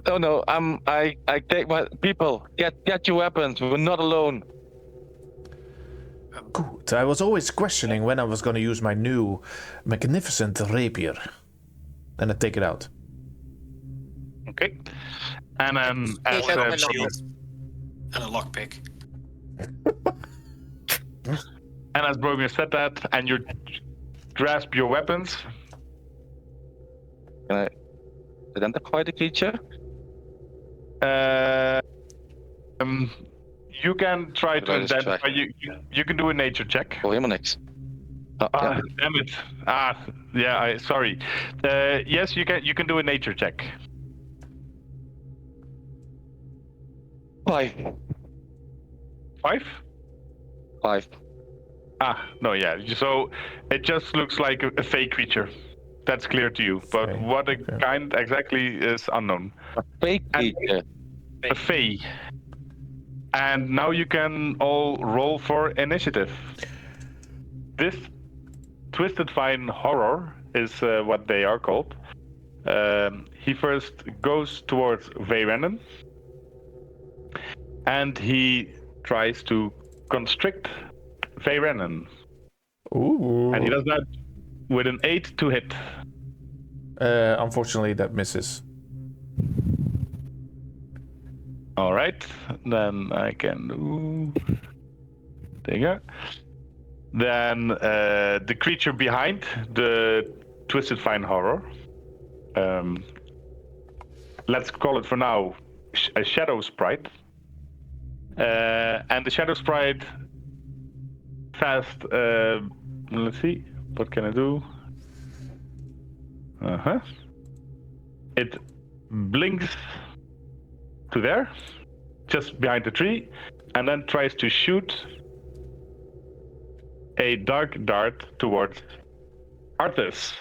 Oh no, I take my people. Get your weapons. We're not alone. Good. I was always questioning when I was going to use my new magnificent rapier. And I take it out. Okay. And then Take out my shield lockpick. and a lockpick. and as Brogan said that, and you grasp your weapons. Can I identify the creature? You can try to Let us identify. try. You can do a nature check. Oh, him or nix? Oh, yeah. Damn it! Yeah. Sorry. Yes, you can. You can do a nature check. 5. 5? 5. No, yeah. So it just looks like a fake creature. That's clear to you. But Fey, what a okay. kind exactly is unknown. A fake creature. A fey. And now you can all roll for initiative. This Twisted Vine Horror is what they are called. He first goes towards Veyrennen. And he tries to constrict Veyrennen. Ooh. And he does that with an 8 to hit. Unfortunately, that misses. Alright, then I can do... There you go. Then the creature behind the Twisted Vine Horror. Let's call it for now a Shadow Sprite. And the Shadow Sprite fast... let's see, what can I do? It blinks to there, just behind the tree, and then tries to shoot a dark dart towards Arthas.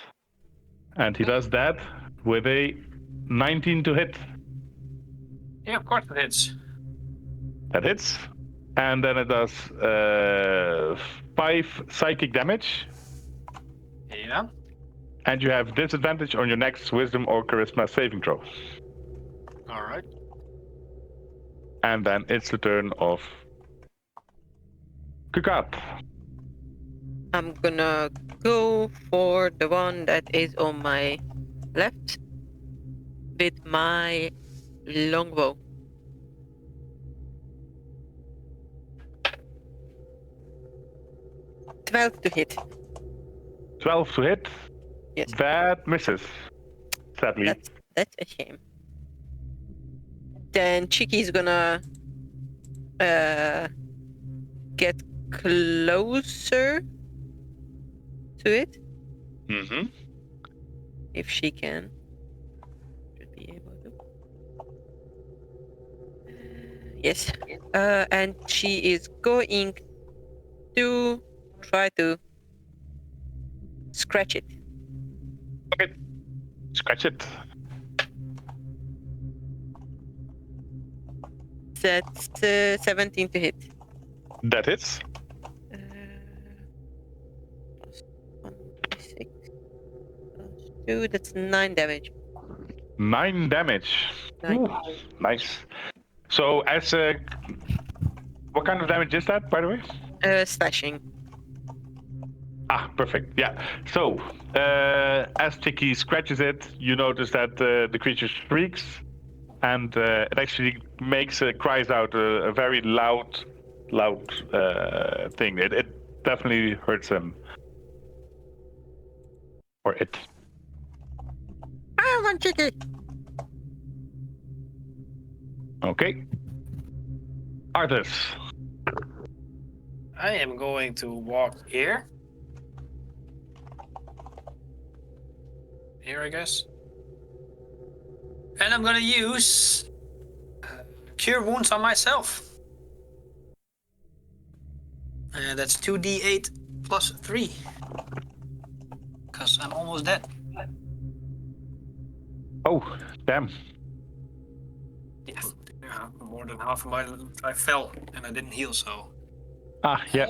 And he does that with a 19 to hit. Yeah, of course it hits. That hits. And then it does 5 psychic damage. Yeah. And you have disadvantage on your next Wisdom or Charisma saving throw. All right. And then it's the turn of Kukat. I'm gonna go for the one that is on my left with my longbow. "12 to hit." 12 to hit. Yes. That misses. Sadly. That's a shame. Then Chicky's gonna get closer to it Mm-hmm. if she can. Should be able to. Yes. And she is going to try to scratch it. Okay. Scratch it. That's 17 to hit. That hits. Plus 1, 6, plus 2, that's 9 damage. 9 damage. 9. Ooh, nice. So as what kind of damage is that, by the way? Slashing. Perfect. Yeah. So as Chicky scratches it, you notice that the creature shrieks, and it actually cries out a very loud thing. It definitely hurts him. Or it. I want Chicky. Okay. Arthas. I am going to walk here. Here, I guess. And I'm gonna use Cure Wounds on myself. And that's 2d8 plus 3. Because I'm almost dead. Oh, damn. Yes. Yeah, more more than half of my. I fell and I didn't heal, so. Yeah.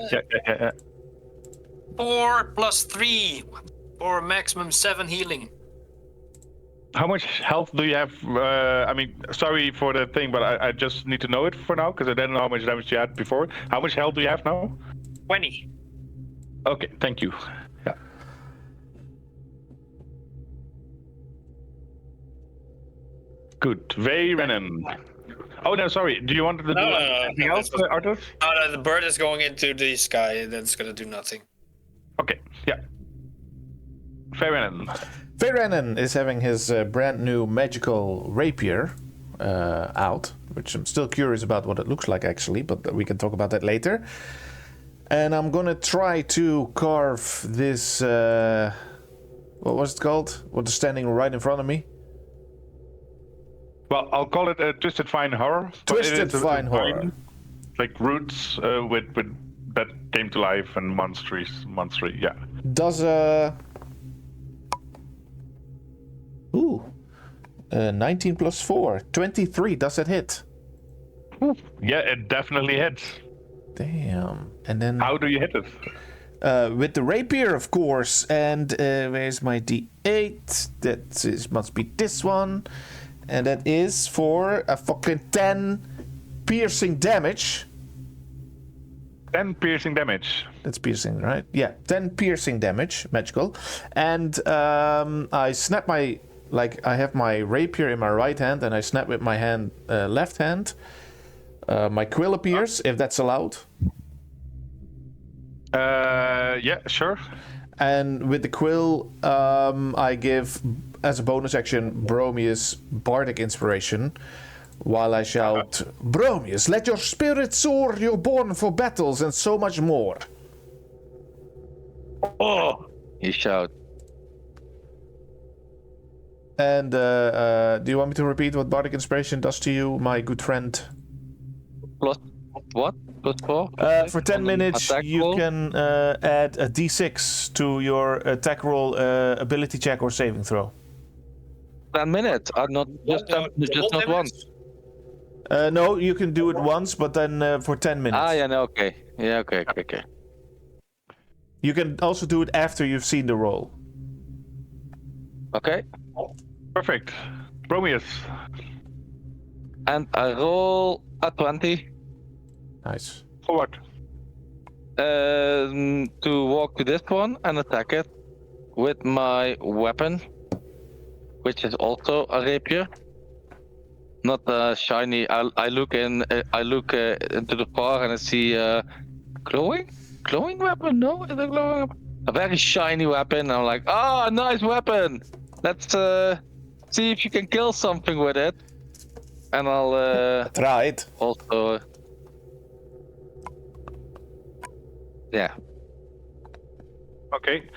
4 plus 3 for a maximum 7 healing. How much health do you have? I mean, sorry for the thing, but I just need to know it for now because I didn't know how much damage you had before. How much health do you have now? 20. Okay, thank you. Yeah. Good. Veyrennen. Oh no, sorry. Do you want to do anything else, Arthur? No, the bird is going into the sky. That's gonna do nothing. Okay. Yeah. Veyrennen. Veyrennen is having his brand new magical rapier out, which I'm still curious about what it looks like actually, but we can talk about that later. And I'm gonna try to carve this. What was it called? What is standing right in front of me? Well, I'll call it a twisted fine horror. Twisted fine horror. Like roots with that came to life and monstery. Yeah. Does 19 plus 4, 23. Does it hit? Yeah, it definitely hits. Damn. And then How do you hit it? with the rapier, of course. And where's my D8? That must be this one. And that is for a fucking 10 piercing damage. 10 piercing damage. That's piercing, right? Yeah, 10 piercing damage, magical. And I snap my... Like, I have my rapier in my right hand, and I snap with my hand, left hand. My quill appears, if that's allowed. Yeah, sure. And with the quill, I give, as a bonus action, Bromius Bardic Inspiration. While I shout, Bromius, let your spirit soar, you're born for battles and so much more. Oh! You shout. And do you want me to repeat what Bardic Inspiration does to you, my good friend? Plus what? Plus 4? For 10 minutes, you can add a d6 to your attack roll, ability check, or saving throw. 10 minutes? Not just not once. No, you can do it once, but then for 10 minutes. Ah, yeah, no, okay. Yeah, okay. You can also do it after you've seen the roll. Okay. Perfect. Bromius. And I roll a 20. Nice. For what? To walk to this one and attack it with my weapon, which is also a rapier. Not shiny. I look into the far and I see glowing weapon. No, is it glowing weapon? A very shiny weapon. I'm like, oh, nice weapon. Let's see if you can kill something with it. And I'll Try it. also. Yeah. Okay.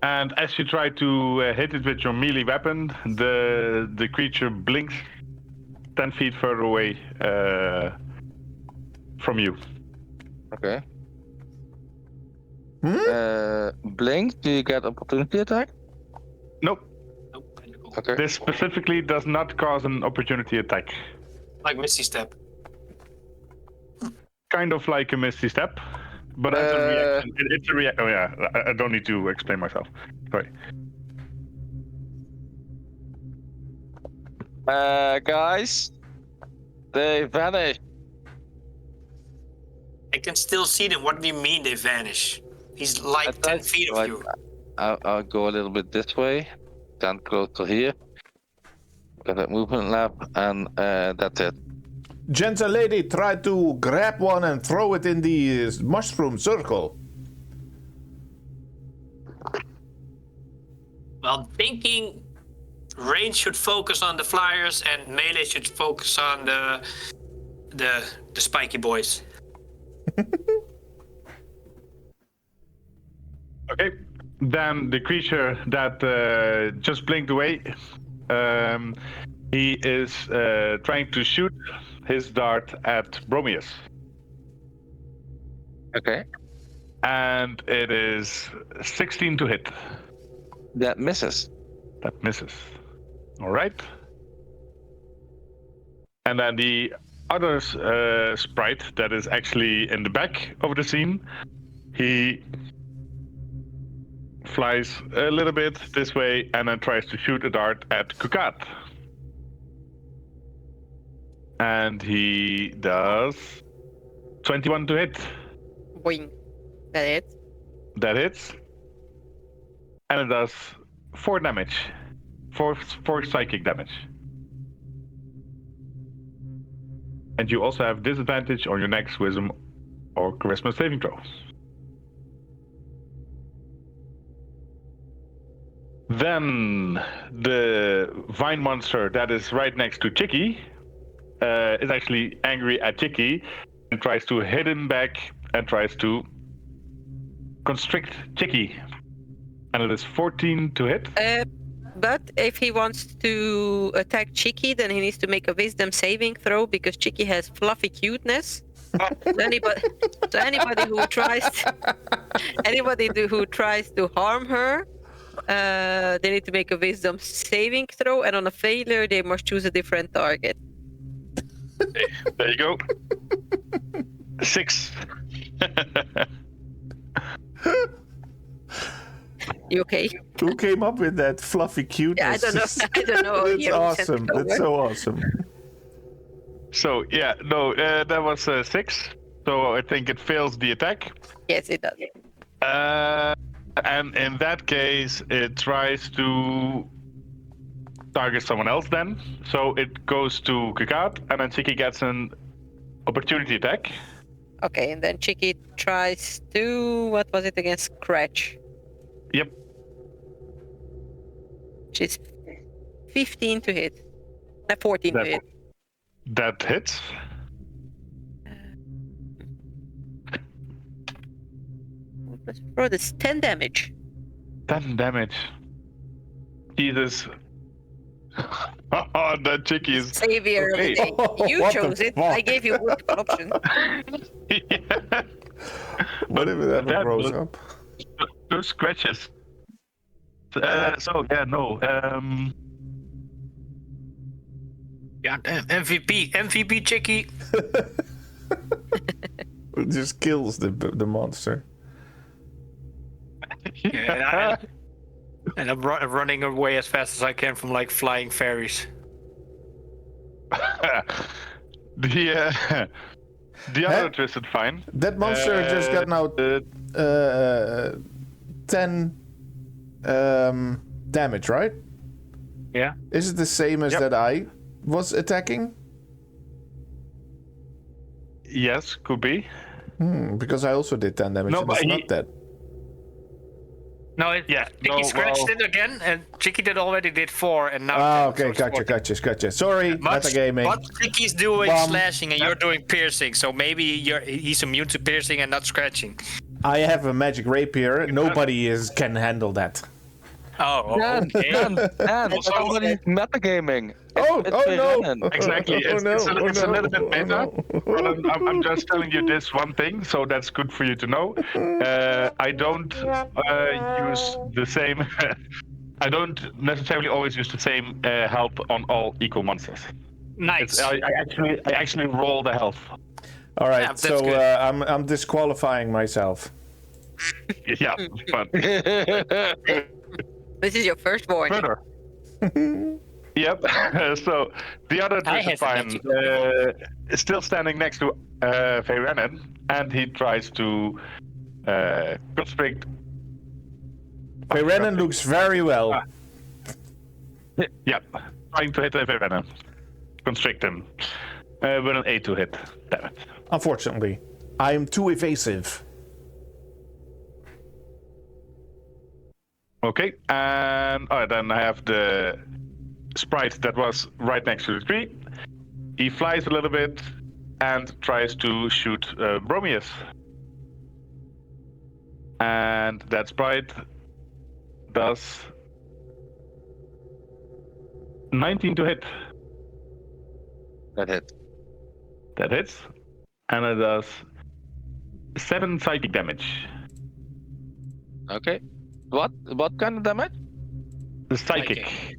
And as you try to hit it with your melee weapon, the creature blinks 10 feet further away from you. Okay. Blink, do you get opportunity attack? Nope. Okay. This specifically does not cause an opportunity attack. Like Misty Step. Kind of like a Misty Step, but as a reaction. It's a reaction. Oh yeah, I don't need to explain myself. Sorry. Guys, they vanish. I can still see them. What do you mean they vanish? He's like 10 feet of you. I'll go a little bit this way, stand close to here. Got that movement lab, and that's it. Gentle lady, try to grab one and throw it in the mushroom circle. Well, thinking range should focus on the flyers and melee should focus on the spiky boys. Okay. Then the creature that just blinked away, he is trying to shoot his dart at Bromius. Okay. And it is 16 to hit. That misses. That misses. All right. And then the other sprite that is actually in the back of the scene. He flies a little bit this way and then tries to shoot a dart at Kukat. And he does 21 to hit. Boing. That it? That hits. And it does 4 damage. 4 psychic damage. And you also have disadvantage on your next wisdom or charisma saving throw. Then the vine monster that is right next to Chicky is actually angry at Chicky and tries to hit him back and tries to constrict Chicky. And it is 14 to hit. But if he wants to attack Chicky, then he needs to make a wisdom saving throw because Chicky has fluffy cuteness. So anybody who tries to harm her, they need to make a wisdom saving throw, and on a failure, they must choose a different target. There you go. 6. You okay? Who came up with that fluffy cuteness? Yeah, I don't know. That's awesome. That's so awesome. So yeah, no, that was 6. So I think it fails the attack. Yes, it does. And in that case, it tries to target someone else then. So it goes to Kukat, and then Chicky gets an opportunity attack. Okay, and then Chicky tries to... What was it again? Scratch. Yep. She's 15 to hit. 14 to hit. That hits. Bro, that's 10 damage. 10 damage. Jesus. Oh, that Chicky is... Savior okay. of the day. You What chose the it. fuck? I gave you multiple options. Yeah. What if it ever That grows was- up? Those scratches. So yeah, no. Yeah, MVP Chicky. It just kills the monster. Yeah, and I'm running away as fast as I can from like flying fairies. The other twisted fine. That monster just got now 10 damage, right? Yeah. Is it the same as Yep. that I was attacking? Yes, could be. Because I also did 10 damage, No, and it's but not he- that. No, Chicky scratched it again, and Chicky already did 4, and now. Ah, 10, okay, so it's 14. gotcha. Sorry, metagaming. But Chicky's doing Bum. slashing, and you're doing piercing, so maybe he's immune to piercing and not scratching. I have a magic rapier. Nobody can handle that. Oh, Dan, okay. it's already metagaming. Oh no! Renan. Exactly. It's a little bit meta. Oh, no. I'm just telling you this one thing, so that's good for you to know. I don't use the same. I don't necessarily always use the same health on all eco monsters. Nice. I actually roll the health. All right, Yeah, that's so good. I'm disqualifying myself. Yeah, fun. This is your first warning. Further. Yep. So the other I have fine is still standing next to Feyrennen, and he tries to constrict. Renan looks very well. Yep, trying to hit Feyrennen. Constrict him. With an 8 to hit. Damn it. Unfortunately, I'm too evasive. Okay, and then I have the sprite that was right next to the tree. He flies a little bit and tries to shoot Bromius. And that sprite does 19 to hit. That hit. That hits. And it does 7 psychic damage. Okay. What kind of damage? The psychic. Psychic.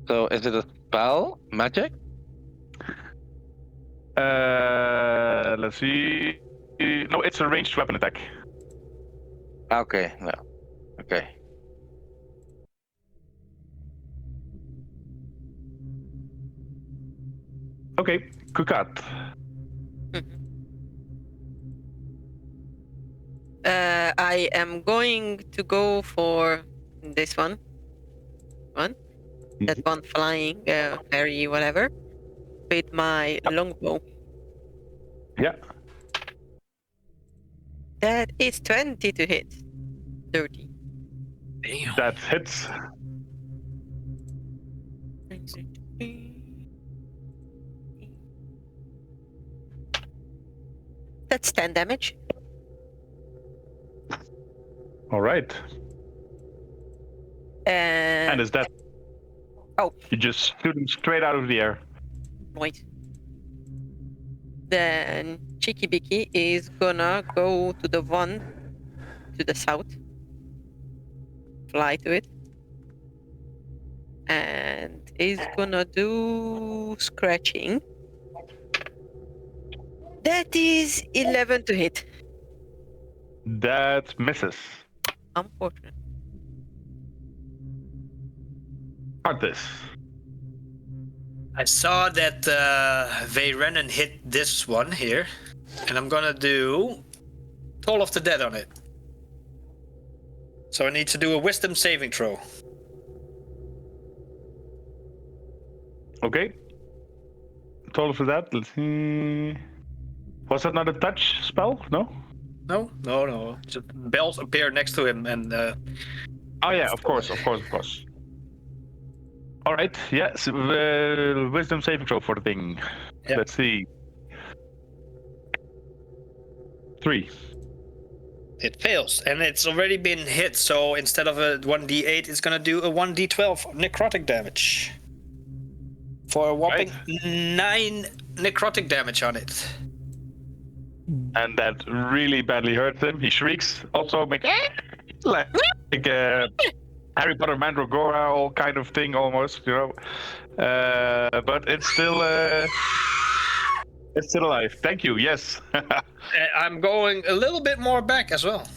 So is it a spell? Magic? Let's see. No, it's a ranged weapon attack. Okay, no. Okay. Okay, Kukat. I am going to go for this one. That one flying, fairy, whatever, with my longbow. Yeah. That is 20 to hit. 30. Damn. That hits. That's 10 damage. All right. And is that? Oh. You just shoot him straight out of the air. Right. Then Cheeky Bicky is gonna go to the one to the south. Fly to it. And is gonna do scratching. That is 11 to hit. That misses. Unfortunate. Artis. I saw that Veyrennen hit this one here, and I'm gonna do Toll of the Dead on it. So I need to do a Wisdom saving throw. Okay. Total for that. Let's see. Was that not a touch spell? No? No. Just bells appear next to him, and Oh yeah, of course. All right. Yes. Wisdom saving throw for the thing. Yeah. Let's see. 3. it fails, and it's already been hit. So instead of a 1d8, it's gonna do a 1d12 necrotic damage. For a whopping 9 necrotic damage on it. And that really badly hurts him. He shrieks. Also, like Harry Potter Mandragora, all kind of thing almost, you know. But it's still alive. Thank you. Yes. I'm going a little bit more back as well.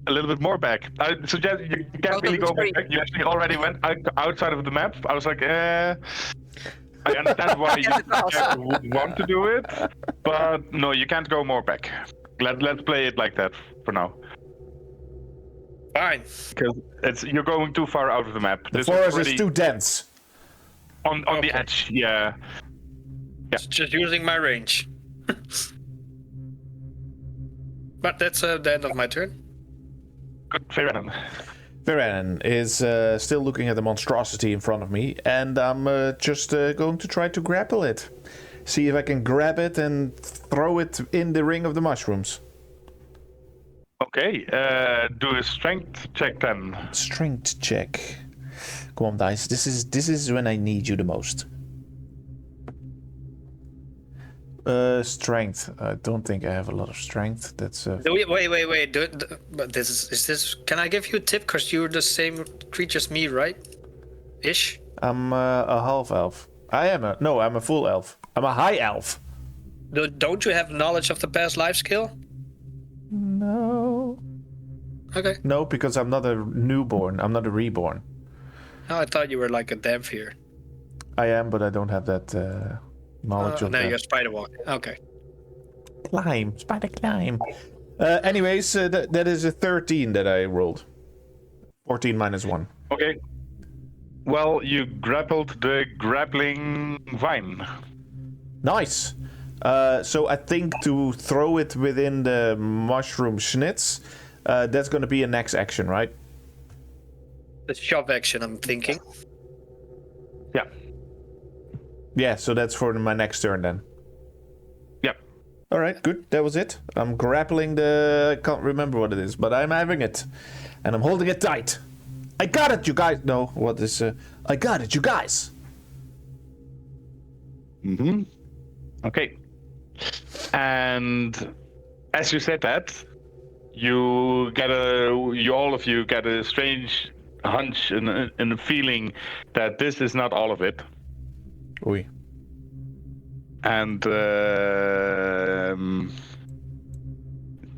A little bit more back. I suggest you can't really go back. You actually already went outside of the map. I was like, I understand why you would want to do it, but no, you can't go more back. Let's play it like that for now. Fine. Because you're going too far out of the map. The forest is too dense. On the edge, yeah. Just using my range. But that's the end of my turn. Good, Veyrennen. Veyrennen is still looking at the monstrosity in front of me, and I'm just going to try to grapple it. See if I can grab it and throw it in the ring of the mushrooms. Okay, do a strength check then. Strength check. Come on, dice. This is when I need you the most. Strength. I don't think I have a lot of strength. That's Wait. But is this? Can I give you a tip? Because you're the same creature as me, right? Ish. I'm a half elf. I'm a full elf. I'm a high elf. Don't you have knowledge of the past life skill? No. Okay. No, because I'm not a newborn. I'm not a reborn. Oh, I thought you were like a Damphir. I am, but I don't have that knowledge of no, that. you're Spider Walk. Okay. Climb, spider climb. Anyways, that is a 13 that I rolled. 14 minus 1. Okay. Well, you grappled the grappling vine. Nice. So I think to throw it within the mushroom schnitz, that's going to be a next action, right? The shove action, I'm thinking. Yeah. Yeah, so that's for my next turn then. Yep. All right, good. That was it. I'm grappling the... I can't remember what it is, but I'm having it. And I'm holding it tight. I got it, you guys. No, what is... I got it, you guys. Mm-hmm. Okay. And as you said that, all of you get a strange hunch and a feeling that this is not all of it. Oui. And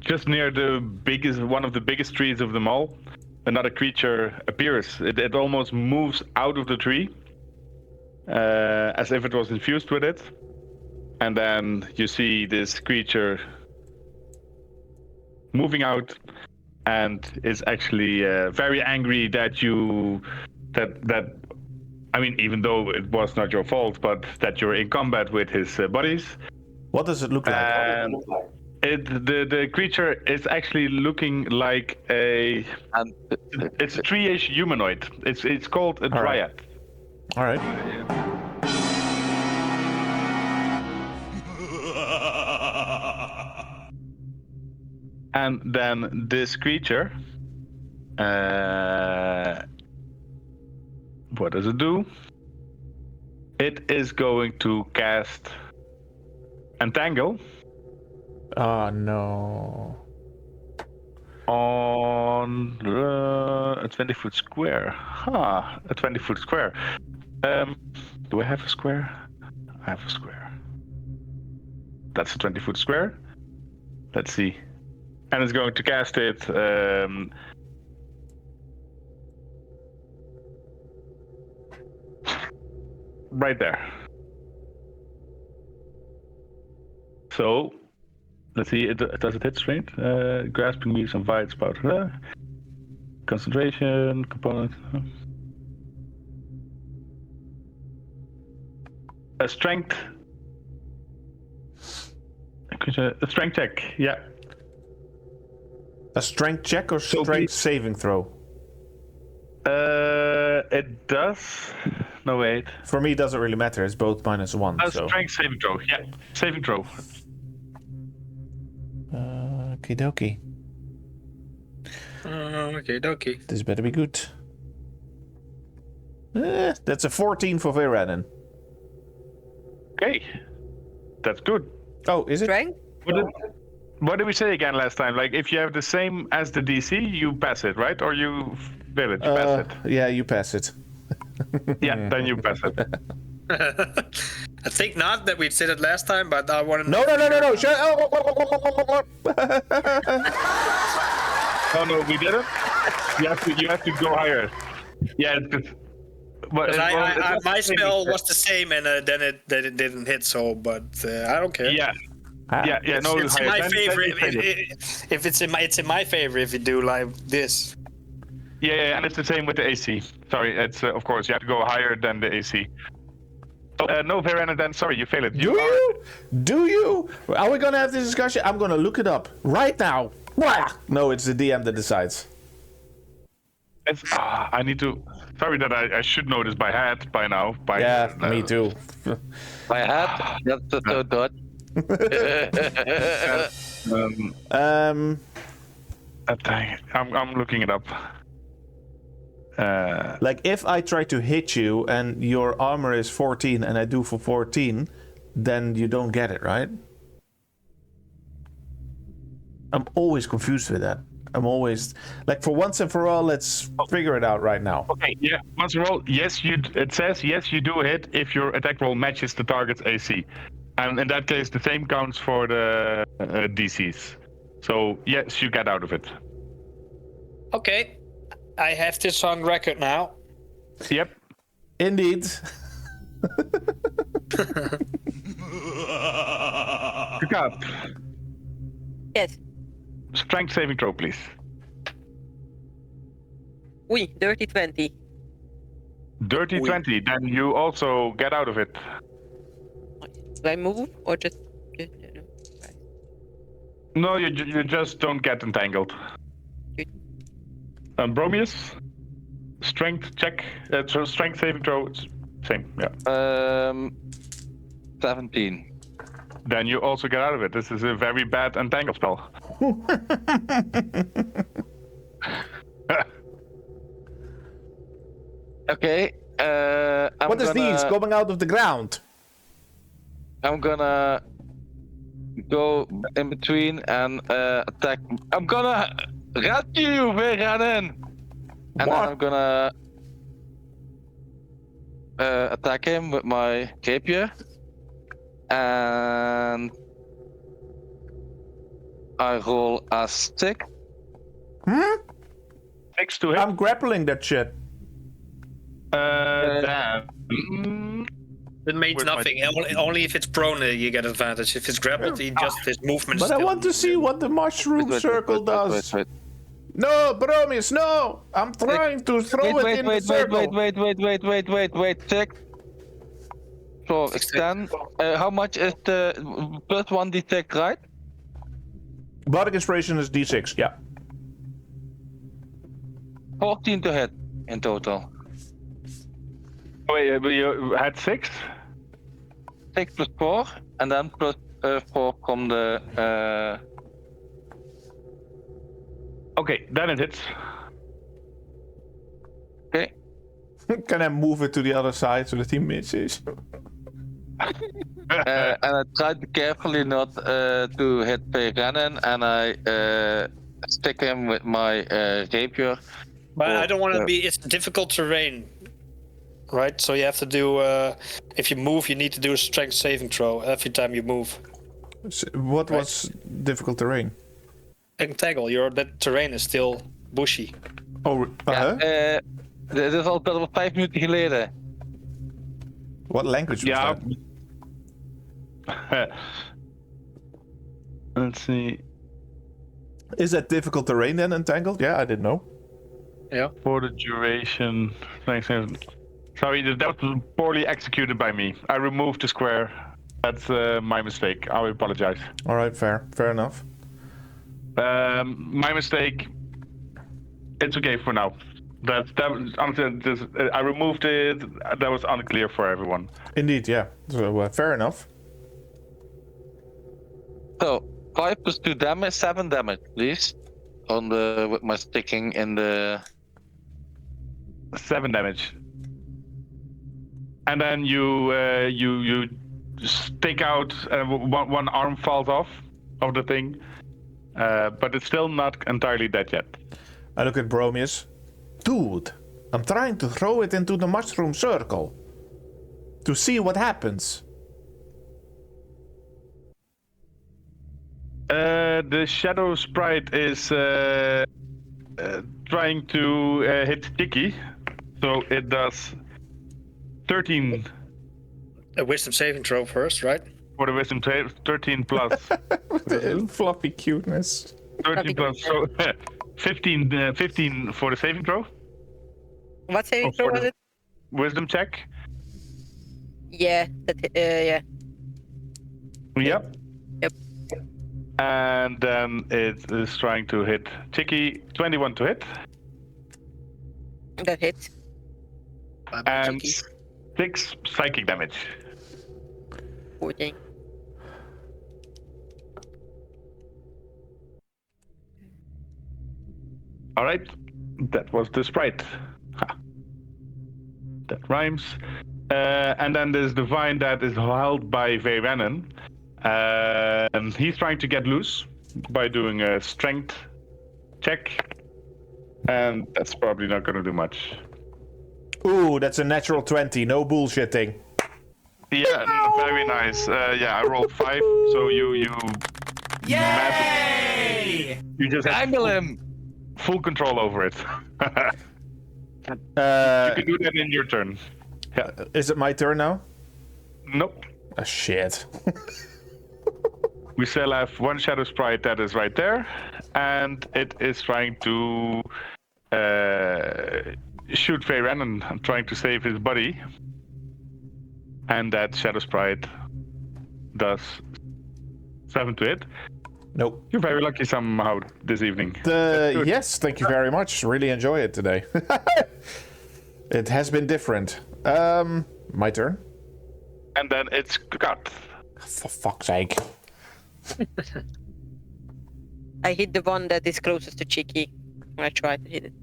just near one of the biggest trees of them all, another creature appears. It almost moves out of the tree, as if it was infused with it. And then you see this creature moving out, and is actually very angry that I mean, even though it was not your fault, but that you're in combat with his buddies. What does it look like? And the creature is actually looking like it's a tree-ish humanoid. It's called a dryad. All right. And then this creature, what does it do? It is going to cast Entangle. Oh no. On a 20-foot square. A 20-foot square. Do I have a square? I have a square. That's a 20-foot square. Let's see. And it's going to cast it right there. So, let's see. Does it hit straight? Grasping me some vites about concentration component. A strength. A strength check. Yeah. A strength check or strength saving throw? It does. No, wait. For me, it doesn't really matter. It's both -1. So. Strength saving throw. Yeah, saving throw. Okie dokie. Okay, dokie. This better be good. That's a 14 for Veranen. Okay, that's good. Oh, is it? Strength? What did we say again last time? Like, if you have the same as the DC, you pass it, right? Or you fail it, you pass it. Yeah, you pass it. Yeah, then you pass it. I think not that we said it last time, but I want to. No. Shut up. Oh no, we didn't. You have to go higher. Yeah, my spell was the same, and then it didn't hit. So, but I don't care. Yeah. Yeah. No, it's higher. my favorite. If it's in my favor if you do like this. Yeah, and it's the same with the AC. Sorry, it's of course you have to go higher than the AC. No, Veranen, then sorry, you fail it. Do you? Are we gonna have this discussion? I'm gonna look it up right now. No, it's the DM that decides. I need to. Sorry that I should know this by heart by now. Me too. My hat? That's so good. I'm looking it up. Like if I try to hit you and your armor is 14 and I do for 14, then you don't get it, right? I'm always confused with that. I'm always like, for once and for all, let's figure it out right now. Okay, yeah, once and for all, yes, it says yes, you do hit if your attack roll matches the target's AC, and in that case, the same counts for the DCs. So yes, you get out of it. Okay. I have this on record now. Yep. Indeed. Pick up. Yes. Strength saving throw, please. Oui, dirty 20. Dirty 20, then you also get out of it. Do I move or just... No, you just don't get entangled. Bromius, strength check. So strength saving throw, it's same. Yeah. 17. Then you also get out of it. This is a very bad entangle spell. Okay. What is these coming out of the ground? I'm gonna go in between and attack. I'm gonna rescue you, Veranen! And then I'm gonna attack him with my rapier. and I roll a 6. Next to hit. I'm grappling that shit. Then. It means Where's my- nothing. Only if it's prone you get advantage. If it's grappled, his movement. But I want to see what the mushroom circle does. Wait. No, Bromius, no! I'm trying to throw it in the circle. Wait. 6. So then, how much is the plus 1d6, right? Bardic Inspiration is D6, yeah. 14 to hit in total. Wait, but you had 6? 6 plus 4, and then plus 4 from the. Okay, then it hits. Okay. Can I move it to the other side so that he misses? And I tried carefully not to hit Veganen, and I stick him with my rapier. But I don't want to be. It's difficult terrain, right? So you have to do. If you move, you need to do a strength saving throw every time you move. What was difficult terrain? Entangle. That terrain is still bushy. Oh, Dit is al 5 minuten geleden. What language was Yeah. that? Let's see. Is that difficult terrain then, entangled? Yeah, I didn't know. Yeah. For the duration. Sorry, that was poorly executed by me. I removed the square. That's my mistake. I apologize. All right, fair enough. My mistake. It's okay for now. I removed it. That was unclear for everyone. Indeed, yeah. So fair enough. So 5 plus 2 damage, 7 damage, please. With my sticking in the. 7 damage. And then you stick out. One arm falls off of the thing, but it's still not entirely dead yet. I look at Bromius. Dude, I'm trying to throw it into the mushroom circle to see what happens. The shadow sprite is trying to hit Tiki, so it does 13 A wisdom saving throw first, right? for the wisdom save. 13 plus Fluffy cuteness. 13 plus, so 15 for the saving throw. What saving throw for was the- it? Wisdom check. Yeah, yeah. Yep. Yep. And then it is trying to hit Tiki. 21 to hit. That hits. And 6 psychic damage. 14. All right, that was the sprite. Ha. That rhymes. And then there's the vine that is held by Veyrennen. And he's trying to get loose by doing a strength check. And that's probably not going to do much. Ooh, that's a natural 20. No bullshitting. Yeah, very nice. Yeah, I rolled 5, so you Yay! you just have Angle him! full control over it. You can do that in your turn. Yeah. Is it my turn now? Nope. Ah, shit. We still have one shadow sprite that is right there, and it is trying to shoot Veyrennen, trying to save his buddy. And that shadow sprite does 7 to hit. Nope. You're very lucky somehow this evening. Yes, thank you very much. Really enjoy it today. It has been different. My turn. And then it's cut. For fuck's sake. I hit the one that is closest to Cheeky. I tried to hit it.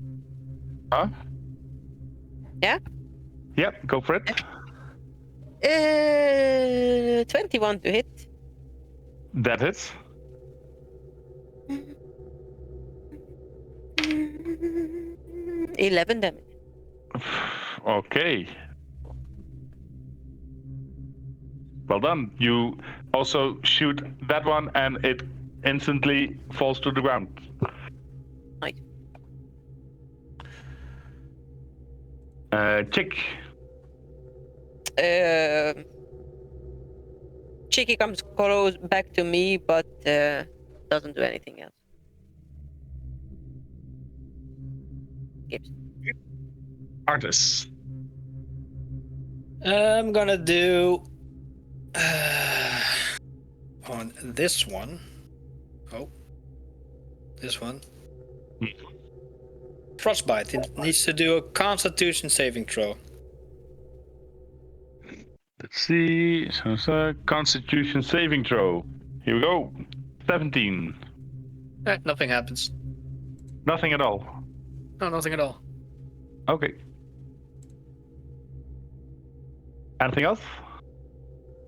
Huh? Yeah? Yep, go for it. 21 to hit. That hits. 11 damage. Okay. Well done. You also shoot that one, and it instantly falls to the ground. Nice. Chick. Cheeky comes close back to me, but doesn't do anything else. Gibbs. Artis. I'm gonna do on this one. Oh, this one. Frostbite. It needs to do a Constitution saving throw. Let's see. So, Constitution saving throw. Here we go. 17. Nothing happens. Nothing at all. No, nothing at all. Okay. Anything else?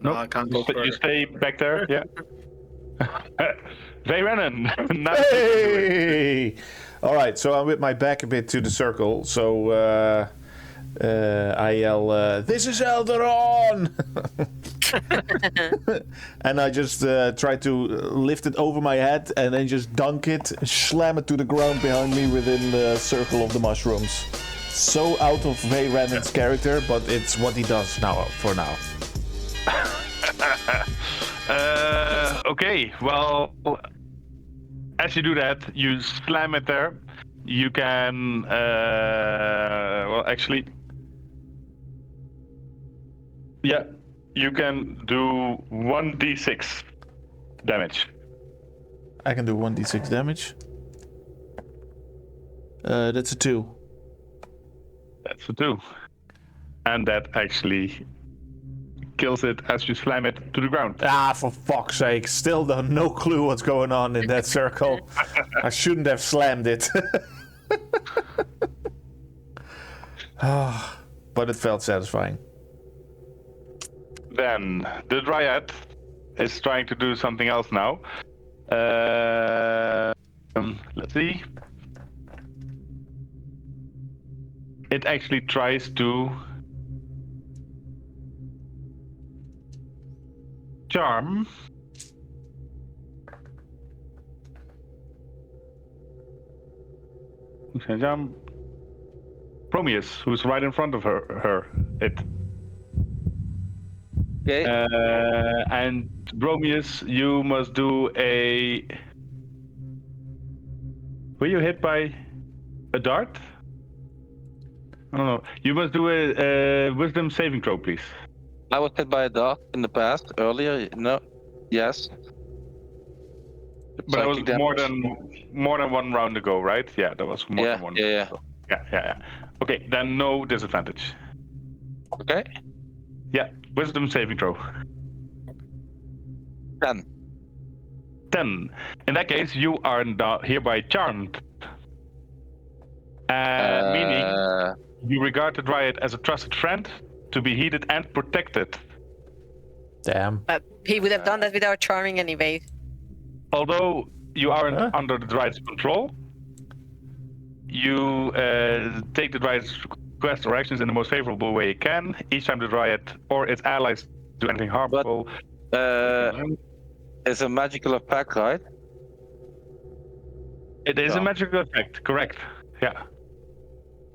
No, Nope. I can't go further. You stay back there. Yeah. Veyrennen. Hey! All right, so I'm with my back a bit to the circle. So I yell, "This is Elderon!" And I just try to lift it over my head and then just dunk it, slam it to the ground behind me within the circle of the mushrooms. So out of Veyrennen's character, but it's what he does now for now. Okay, well, as you do that, you slam it there. You can, well, actually, yeah, you can do 1d6 damage. I can do 1d6 damage. That's a 2. That's a 2. And that actually kills it as you slam it to the ground. Ah, for fuck's sake. Still no clue what's going on in that circle. I shouldn't have slammed it. But it felt satisfying. Then the Dryad is trying to do something else now. Let's see. It actually tries to charm. Who's gonna charm? Prometheus, who's right in front of her. Okay. And Bromius, you must do a. Were you hit by a dart? I don't know. You must do a wisdom saving throw, please. I was hit by a dart in the past, earlier. No. Yes. But it was Psychic more than one round ago, right? Yeah, that was more than one. Yeah. Ago. Yeah. Okay, then no disadvantage. Okay. Yeah, wisdom saving throw. 10. 10. In that case, you are hereby charmed. Meaning, you regard the Dryad as a trusted friend, to be heeded and protected. Damn. But he would have done that without charming anyways. Although you aren't under the Dryad's control, you take the Dryad's requests or actions in the most favorable way you can. Each time the Dryad or its allies do anything harmful. It's a magical effect, right? It is a magical effect, correct? Yeah.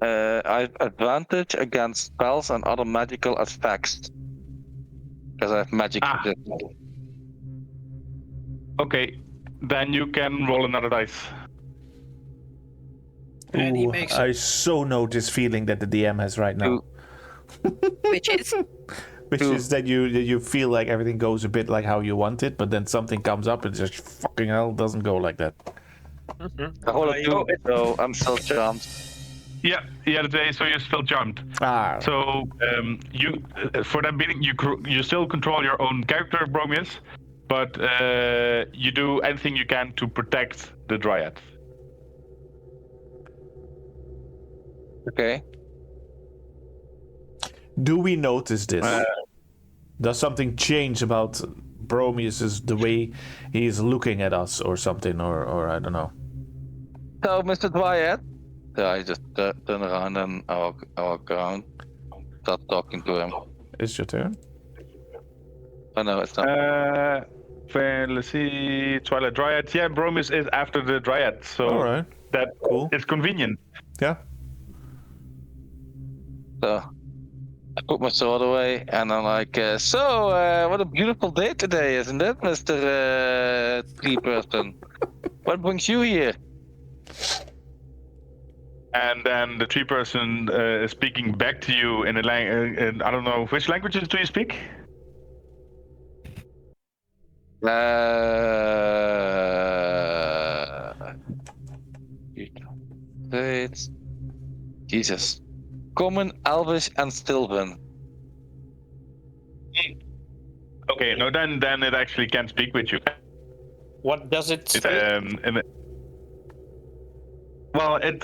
I have advantage against spells and other magical effects. Because I have magic resistance. Okay, then you can roll another dice. And he Ooh, makes I so know this feeling that the DM has right now. Which is? Which is that you feel like everything goes a bit like how you want it, but then something comes up and just fucking hell doesn't go like that. I roll a 2, so I'm still charmed. Yeah, so you're still charmed. So you, for that meeting, you still control your own character, Bromius, but you do anything you can to protect the Dryad. Okay. Do we notice this? Does something change about Bromius's the way he's looking at us or something, or I don't know. So, Mr. Dryad. So I just turn around and I walk around, start talking to him. It's your turn. Oh no, it's not. Let's see. Twilight Dryad. Yeah, Bromus is after the Dryad, so All right. that Cool. is convenient. Yeah. So I put my sword away, and I'm like, what a beautiful day today, isn't it, Mr. Tree Person? What brings you here? And then the tree person is speaking back to you in a language. I don't know which languages do you speak. It's Jesus. Common, Elvish, and Sylvan. Okay, no, then it actually can speak with you. What does it It, say? well, it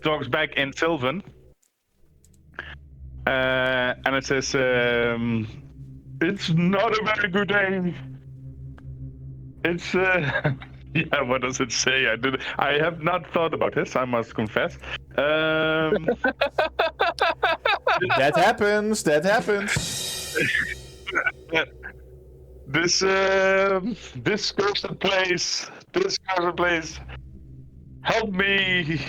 talks back in Sylvan, and it says, "It's not a very good day. It's yeah. What does it say? I have not thought about this. I must confess. That happens. That happens. This cursed place. This cursed place. Help me.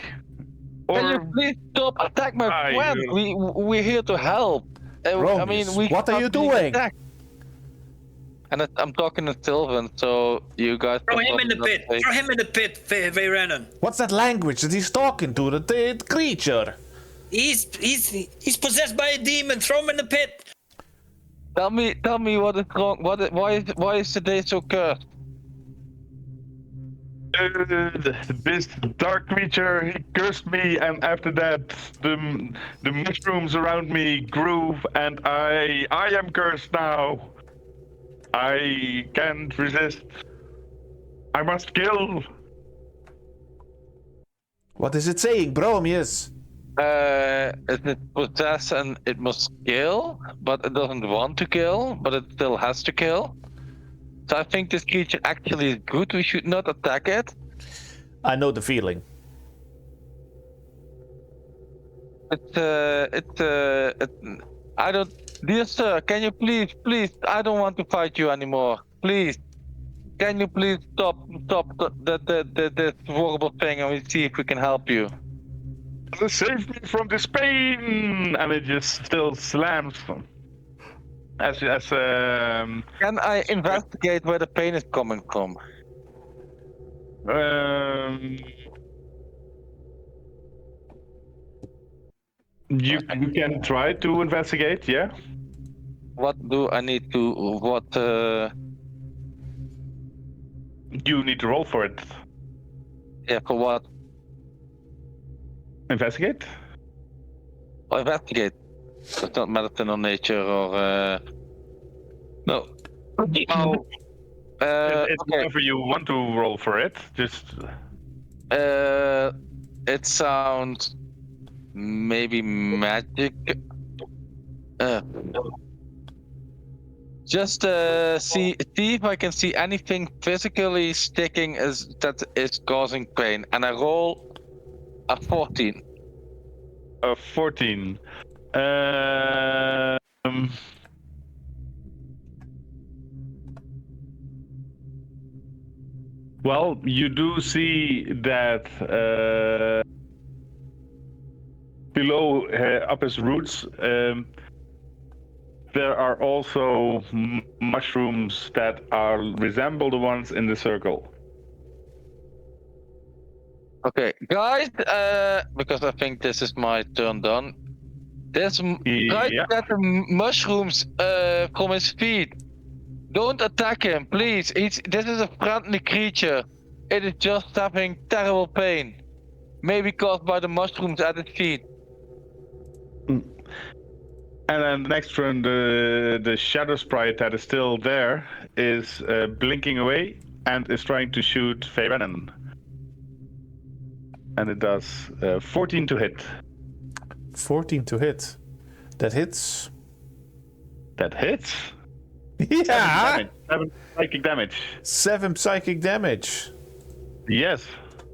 Can you please stop attack my friend? We're here to help. I mean, what are you doing? Attacked. And I'm talking to Sylvan, so you guys. Throw him in the pit. Throw him in the pit, Veyranen. What's that language that he's talking to? The creature. He's possessed by a demon. Throw him in the pit. Tell me what is wrong. Why is today so cursed? This dark creature, he cursed me, and after that, the mushrooms around me grew, and I am cursed now. I can't resist. I must kill. What is it saying, Bromius? It possess and it must kill, but it doesn't want to kill, but it still has to kill. So I think this creature actually is good. We should not attack it. I know the feeling. I don't. Dear sir, can you please, I don't want to fight you anymore. Please, can you please stop this horrible thing, and we see if we can help you. Save me from this pain, and it just still slams. Can I investigate where the pain is coming from? You can try to investigate, yeah. What do I need to? You need to roll for it. Yeah, for what? Investigate. Oh, investigate. It's not medicine or nature or. No. Oh. It's okay. whatever you want to roll for it. Just. It sounds maybe magic. Just see if I can see anything physically sticking that is causing pain, and I roll a 14. A 14. Well, you do see that below up his roots, there are also mushrooms that resemble the ones in the circle. Okay, guys, because I think this is my turn done. Try to get the mushrooms from his feet. Don't attack him, please. This is a friendly creature. It is just having terrible pain. Maybe caused by the mushrooms at its feet. And then the next turn, the shadow sprite that is still there is blinking away and is trying to shoot Veyranen. And it does 14 to hit. 14 to hit. That hits. That hits? Yeah! 7 psychic damage. 7 psychic damage. Yes.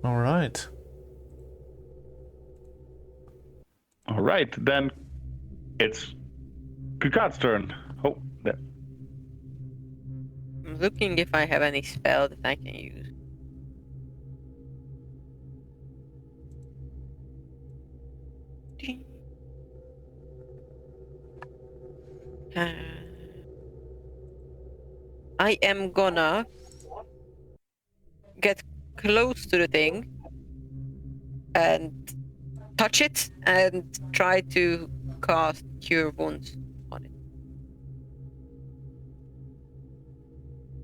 Alright. Alright, then it's Kukat's turn. Oh, there. I'm looking if I have any spell that I can use. I am gonna get close to the thing and touch it and try to cast Cure Wounds on it.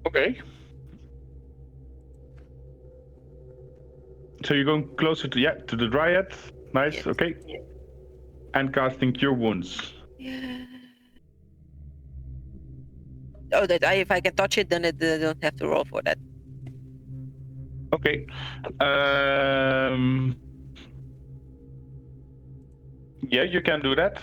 Okay. So you're going closer to the Dryad. Nice. Yes. Okay. And casting Cure Wounds. Yeah. Oh, if I can touch it, then I don't have to roll for that. Okay. Yeah, you can do that.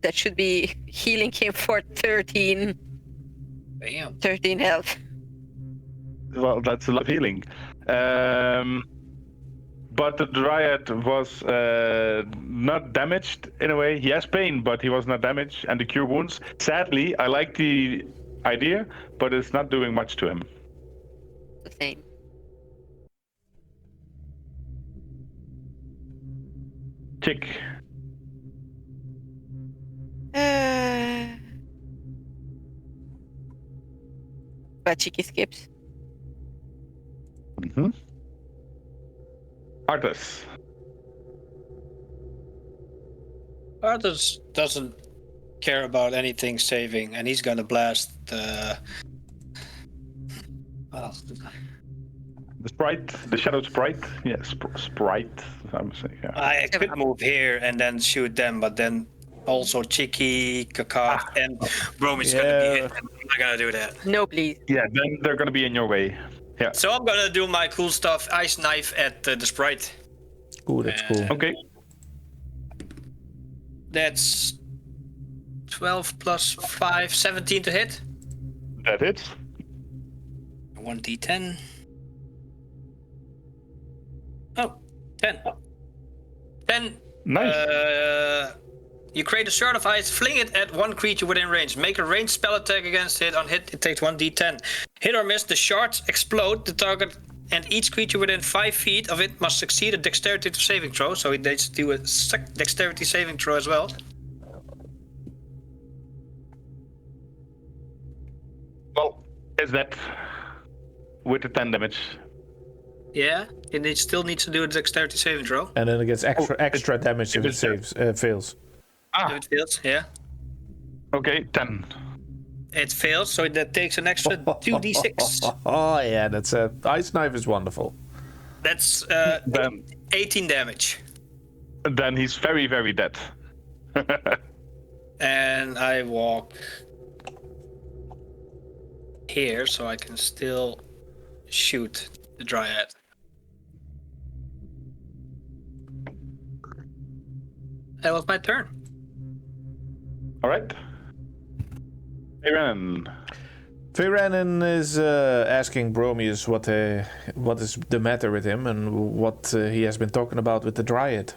That should be healing him for 13 Damn. health. Well, that's a lot of healing. But the Dryad was not damaged in a way. He has pain, but he was not damaged. And the Cure Wounds, sadly, I like the idea, but it's not doing much to him. The same. Chick. But Chicky skips. Mm-hmm. Arthas. Arthas doesn't care about anything saving, and he's gonna blast the. The sprite, the shadow sprite. Yeah, sprite. I'm saying. Yeah. I could move here and then shoot them, but then also Chicky, Kakar, and Bromy's gonna be hit. I'm not gonna do that. No, please. Yeah, then they're gonna be in your way. Yeah. So I'm gonna do my cool stuff, Ice Knife at the sprite. Ooh, that's cool. Okay. That's 12 plus 5, 17 to hit. That hits. 1d10. Oh, 10. 10. Nice. You create a shard of ice, fling it at one creature within range. Make a ranged spell attack against it. On hit, it takes 1d10. Hit or miss, the shards explode the target, and each creature within 5 feet of it must succeed a dexterity saving throw. So it needs to do a dexterity saving throw as well. Well, is that with the 10 damage? Yeah, it still needs to do a dexterity saving throw. And then it gets extra damage if it fails. If it fails, yeah. Okay, 10. It fails, so that takes an extra 2d6. Oh yeah, that's Ice Knife is wonderful. That's Then 18 damage. Then he's very, very dead. And I walk here, so I can still shoot the Dryad. That was my turn. All right. Aaron. Viranen is asking Bromius what is the matter with him and what he has been talking about with the Dryad.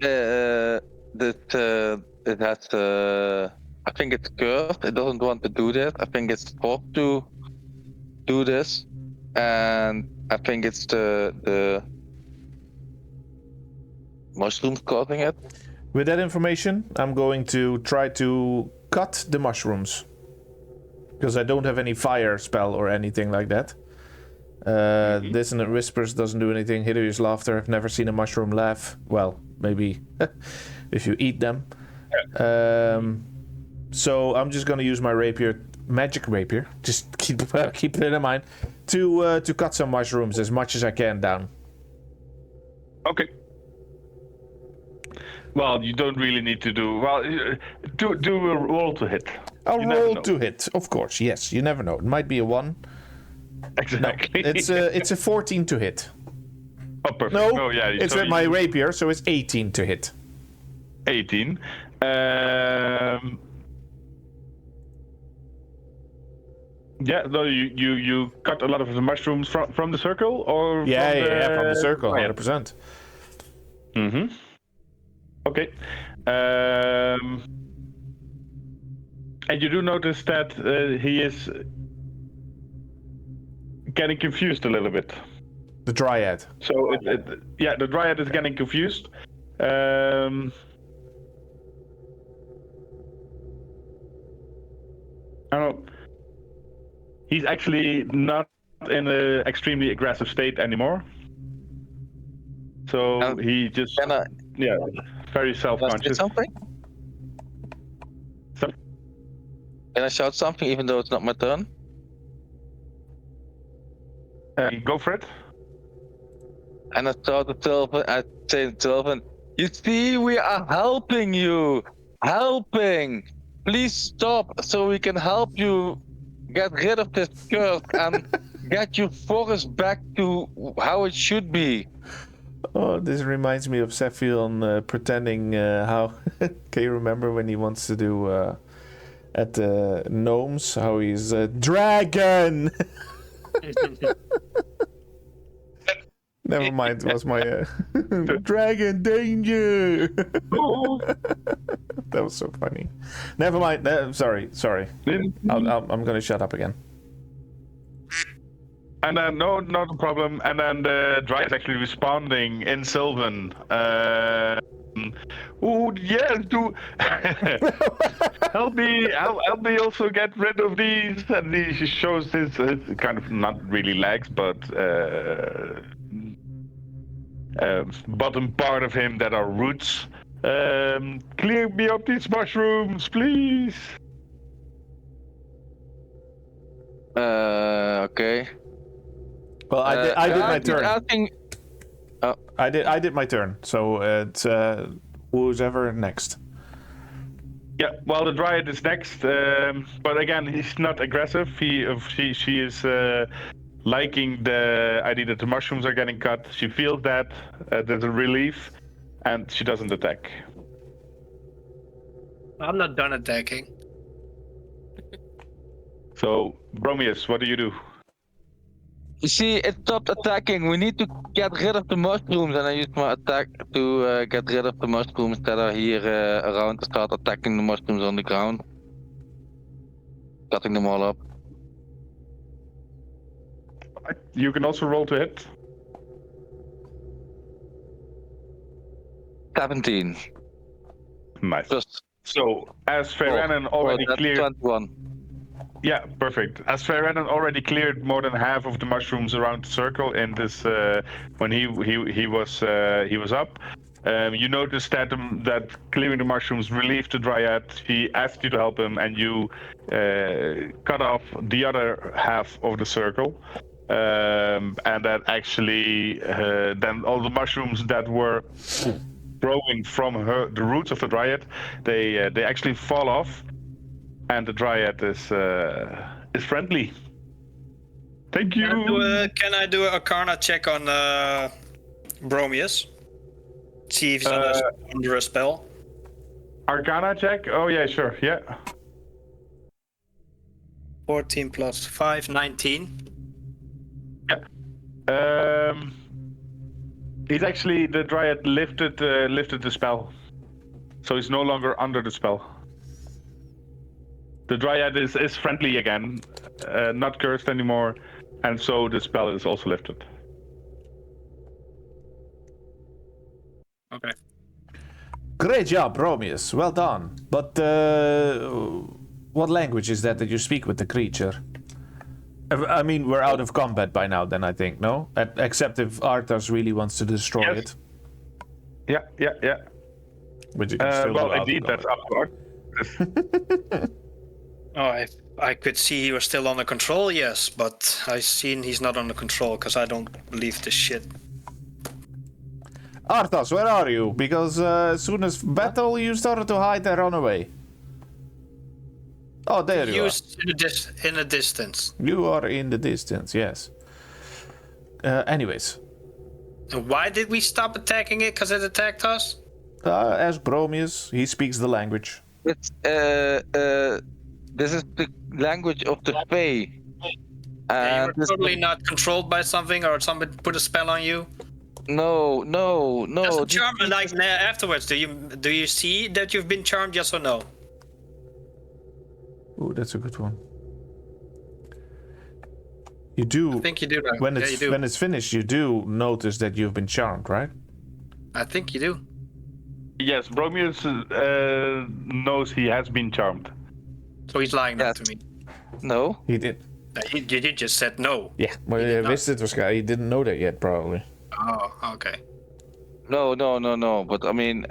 It has. I think it's cursed. It doesn't want to do that. I think it's forced to do this, and I think it's the mushrooms causing it. With that information, I'm going to try to cut the mushrooms. Because I don't have any fire spell or anything like that. Dissonant Whispers doesn't do anything. Hideous Laughter, I've never seen a mushroom laugh. Well, maybe if you eat them. So I'm just going to use my rapier, magic rapier, just keep it in mind, to cut some mushrooms as much as I can down. Okay. Well, you don't really need to do... Well, do a roll to hit. I'll roll to hit, of course, yes. You never know. It might be a 1. Exactly. No, it's a 14 to hit. Oh, perfect. No, oh, yeah. it's with my rapier, so it's 18 to hit. 18. Yeah, no, you cut a lot of the mushrooms from the circle, or Yeah, from the circle, Dryad? 100%. Mm-hmm. Okay. And you do notice that he is getting confused a little bit. The Dryad. So, yeah, the Dryad is getting confused. I don't know. He's actually not in an extremely aggressive state anymore. So he just, very Can I say self-conscious. something? So- Can I shout something even though it's not my turn? Go for it. And I saw the Sylvan, I say to Sylvan, you see, we are helping you. Helping. Please stop so we can help you get rid of this curse and get your forest back to how it should be. Oh, this reminds me of Sephion pretending how... Can you remember when he wants to do at the gnomes, how he's dragon? Never mind, it was my dragon danger. That was so funny. Never mind. Sorry. I'm gonna shut up again. And then, no, not a problem. And then the Dryad is actually responding in Sylvan. Oh, yes, do help me also get rid of these. And he shows his kind of not really legs, but bottom part of him that are roots. Clear me up these mushrooms, please. Okay. Well, I did my turn. I think. I did my turn. So it's who's ever next. Yeah, well, the Dryad is next, but again, he's not aggressive. She is liking the idea that the mushrooms are getting cut. She feels that there's a relief, and she doesn't attack. I'm not done attacking. So, Bromius, what do you do? You see, it stopped attacking. We need to get rid of the mushrooms, and I used my attack to get rid of the mushrooms that are here around to start attacking the mushrooms on the ground. Cutting them all up. You can also roll to hit. 17. Nice. Just So, as Ferranen already that's cleared... 21. Yeah, perfect. As Ferranen already cleared more than half of the mushrooms around the circle in this when he was up. You noticed that that clearing the mushrooms relieved the Dryad. He asked you to help him, and you cut off the other half of the circle. And that actually then all the mushrooms that were growing from the roots of the Dryad, they actually fall off. And the Dryad is friendly. Thank you. Can I do an Arcana check on Bromius? See if he's under a spell. Arcana check? Oh yeah, sure. Yeah. 14 plus 5, 19. Yeah. He's actually, the Dryad lifted the spell, so he's no longer under the spell. The Dryad is friendly again, not cursed anymore, and so the spell is also lifted. Okay. Great job, Bromius. Well done. But what language is that you speak with the creature? I mean, we're out of combat by now, then I think, no? Except if Arthas really wants to destroy it. Yeah. Which you can still do out of indeed, that's combat. up to Arthas. Oh, I could see he was still under control, yes, but I seen he's not under control because I don't believe this shit. Arthas, where are you? Because as soon as battle, you started to hide and run away. Oh, there you are. In a distance. You are in the distance, yes. Anyways. Why did we stop attacking it? Because it attacked us? Ask Bromius. He speaks the language. It's this is the language of the Fae. Yeah, you And were this totally was- not controlled by something, or somebody put a spell on you. no. Does the these charm creatures- like afterwards? Do you see that you've been charmed? Yes or no? Ooh, that's a good one. You do. I think you do. When Yeah, it's you do. when it's finished, you do notice that you've been charmed, right? I think you do. Yes, Bromius knows he has been charmed. So he's lying now Yes. to me. No. He did. You just said no. Ja, maar He je did not. wist het waarschijnlijk. You didn't know that yet, probably. Oh, okay. No. But I mean,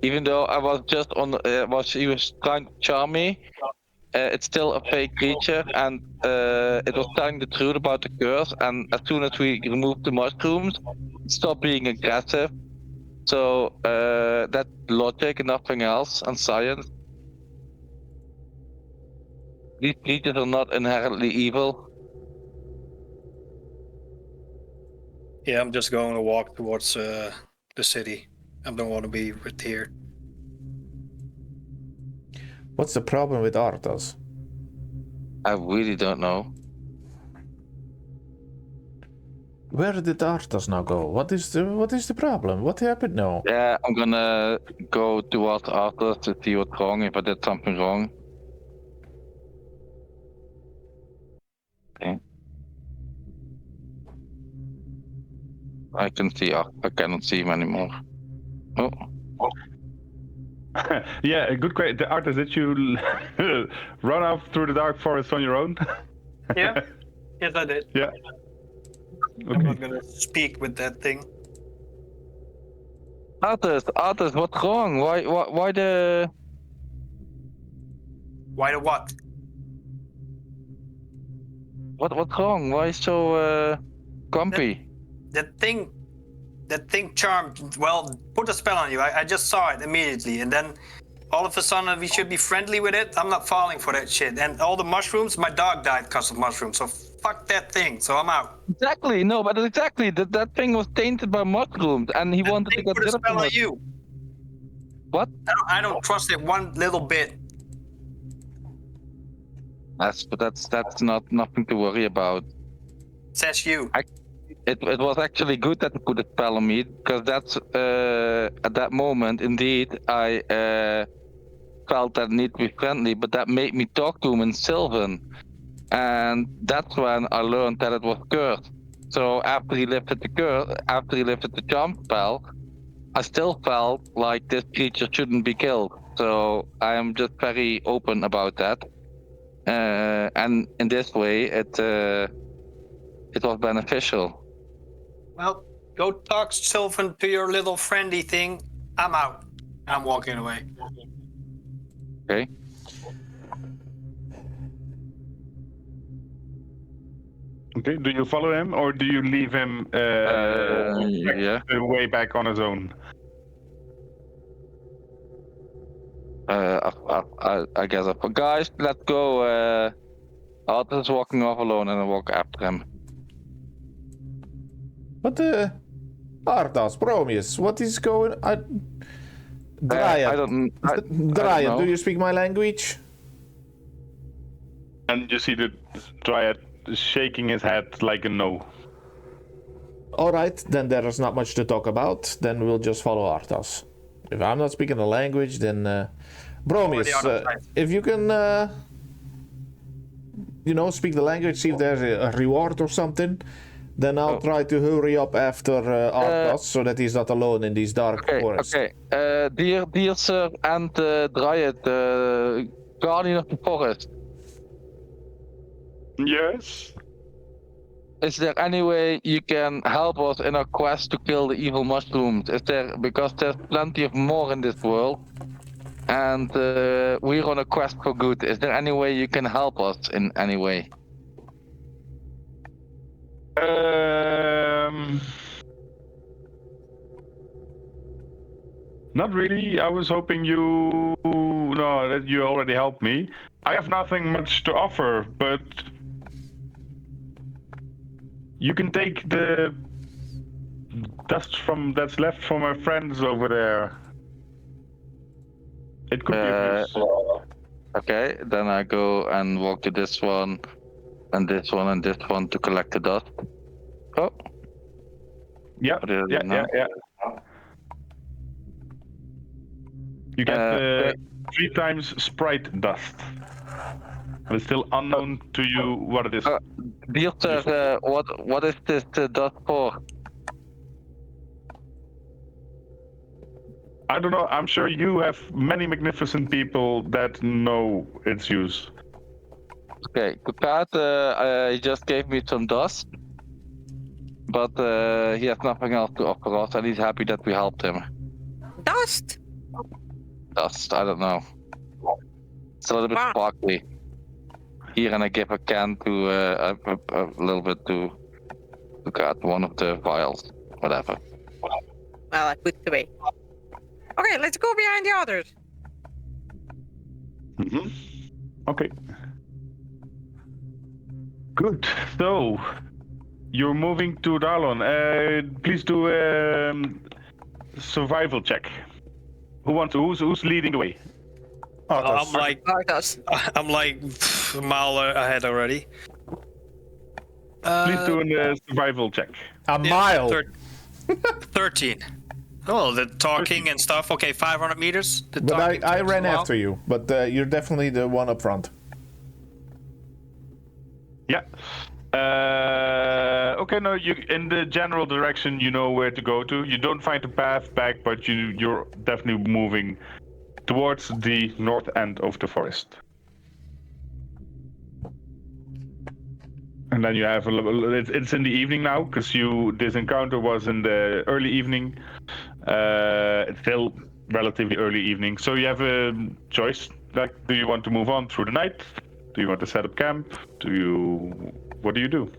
even though I was just on, he was trying to charm me. It's still a fake creature, and it was telling the truth about the curse. And as soon as we removed the mushrooms, it stopped being aggressive. So that's logic and nothing else, and science. These creatures are not inherently evil. Yeah, I'm just going to walk towards the city. I don't want to be with here. What's the problem with Arthas? I really don't know. Where did Arthas now go? What is the problem? What happened now? Yeah, I'm gonna go towards Arthur to see what's wrong, if I did something wrong. Okay. I can see I cannot see him anymore. Oh, Yeah, a good question. The artist, did you run off through the dark forest on your own? Yeah. Yes, I did. Yeah. I'm not Okay. gonna speak with that thing. Arthur, what's wrong? Why the? Why the what? What's wrong? Why so grumpy? That thing charmed. Well, put a spell on you. I just saw it immediately, and then all of a sudden we should be friendly with it. I'm not falling for that shit. And all the mushrooms, my dog died because of mushrooms. So fuck that thing. So I'm out. Exactly, no, but exactly that thing was tainted by mushrooms, and he wanted to Thing get put a rid of spell on it. you. What? I don't trust it one little bit. That's not nothing to worry about. Says you. It was actually good that he put a spell on me, because that's at that moment indeed I felt that need to be friendly, but that made me talk to him in Sylvan, and that's when I learned that it was cursed. So after he lifted the charm spell, I still felt like this creature shouldn't be killed. So I am just very open about that, and in this way it was beneficial. Well, go talk Sylvan to your little friendly thing. I'm out. I'm walking away. Okay. Okay. Do you follow him or do you leave him Yeah. way back on his own? I guess. Guys, let's go. Arthur's walking off alone, and I walk after him. What the? Arthas, Bromius, what is going? Dryad. I don't Dryad, know. do you speak my language? And you see the Dryad shaking his head like a no. All right, then there is not much to talk about. Then we'll just follow Arthas. If I'm not speaking the language, then Bromius, Already on the side. if you can, speak the language, see if there's a reward or something, then I'll try to hurry up after Arthas so that he's not alone in these dark forests. Okay. Dear sir and Dryad, guardian of the forest. Yes. Is there any way you can help us in our quest to kill the evil mushrooms? Because there's plenty of more in this world, and we're on a quest for good. Is there any way you can help us in any way? Not really. I was hoping that you already helped me. I have nothing much to offer, but you can take the dust that's left from my friends over there. It could be of use. Okay, then I go and walk to this one. and this one to collect the dust. Oh, Yeah, what is it yeah, now? yeah. You get Okay. 3 times sprite dust. But it's still unknown to you what it is. Dear sir, what is this dust for? I don't know. I'm sure you have many magnificent people that know its use. Okay, Kukat, he just gave me some dust, but he has nothing else to offer us, and he's happy that we helped him. Dust. Dust, I don't know. It's a little bit Wow. sparkly. Here, and I give a can to a little bit to Kukat, one of the vials, whatever. Well, I put it away. Okay, let's go behind the others. Mm-hmm. Okay. Good. So, you're moving to Darlon. Please do a survival check. Who's leading the way? Arthas. I'm like a mile ahead already. Please do a survival check. A mile. 13. Oh, the talking and stuff. Okay, 500 meters. But I ran after you. But you're definitely the one up front. Yeah. Okay, no, you in the general direction you know where to go to. You don't find the path back, but you're definitely moving towards the north end of the forest. And then you have it's in the evening now, because this encounter was in the early evening. It's still relatively early evening, so you have a choice. Like, do you want to move on through the night? Do you want to set up camp? What do you do?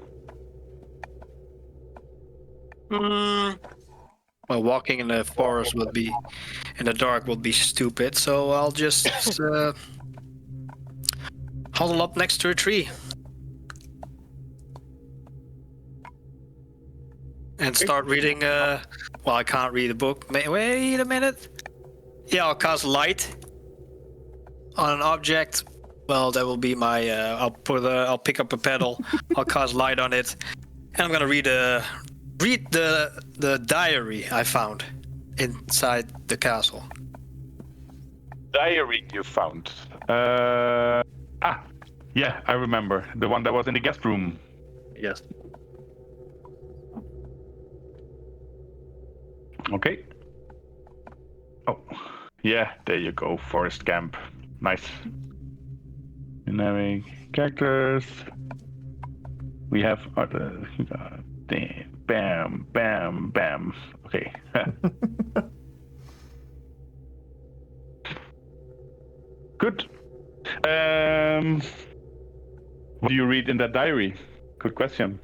Well, walking in the forest in the dark would be stupid. So I'll just huddle up next to a tree and start reading. Well, I can't read a book. Wait a minute. Yeah, I'll cast light on an object. Well, that will be my. I'll pick up a pedal. I'll cast light on it, and I'm gonna read the diary I found inside the castle. Diary you found. Yeah, I remember the one that was in the guest room. Yes. Okay. Oh, yeah, there you go. Forest camp. Nice. Dynamic characters. We have other. Bam, bam, bam. Okay. Good. What do you read in that diary? Good question.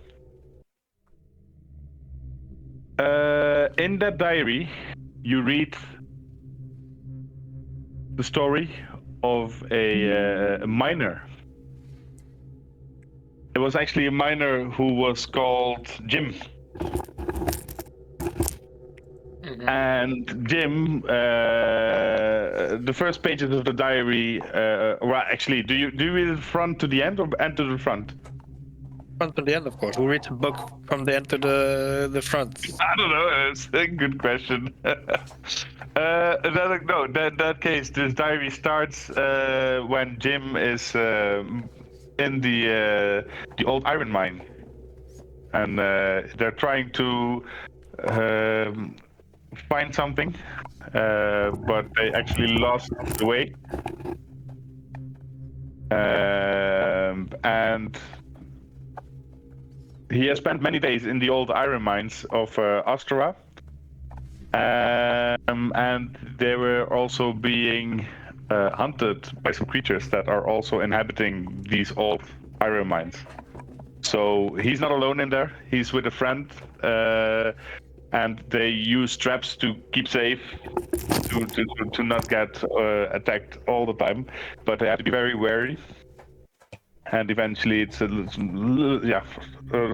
In that diary, you read the story of a miner. It was actually a miner who was called Jim. Mm-hmm. And Jim, the first pages of the diary. Well, actually, do you read it front to the end or end to the front? Front to the end, of course. Who reads a book from the end to the front? I don't know. It's a good question. No, that case, this diary starts when Jim is in the old iron mine, and they're trying to find something, but they actually lost the way, and he has spent many days in the old iron mines of Astora, and they were also being hunted by some creatures that are also inhabiting these old iron mines. So he's not alone in there. He's with a friend, and they use traps to keep safe, to not get attacked all the time. But they have to be very wary. And eventually, it's a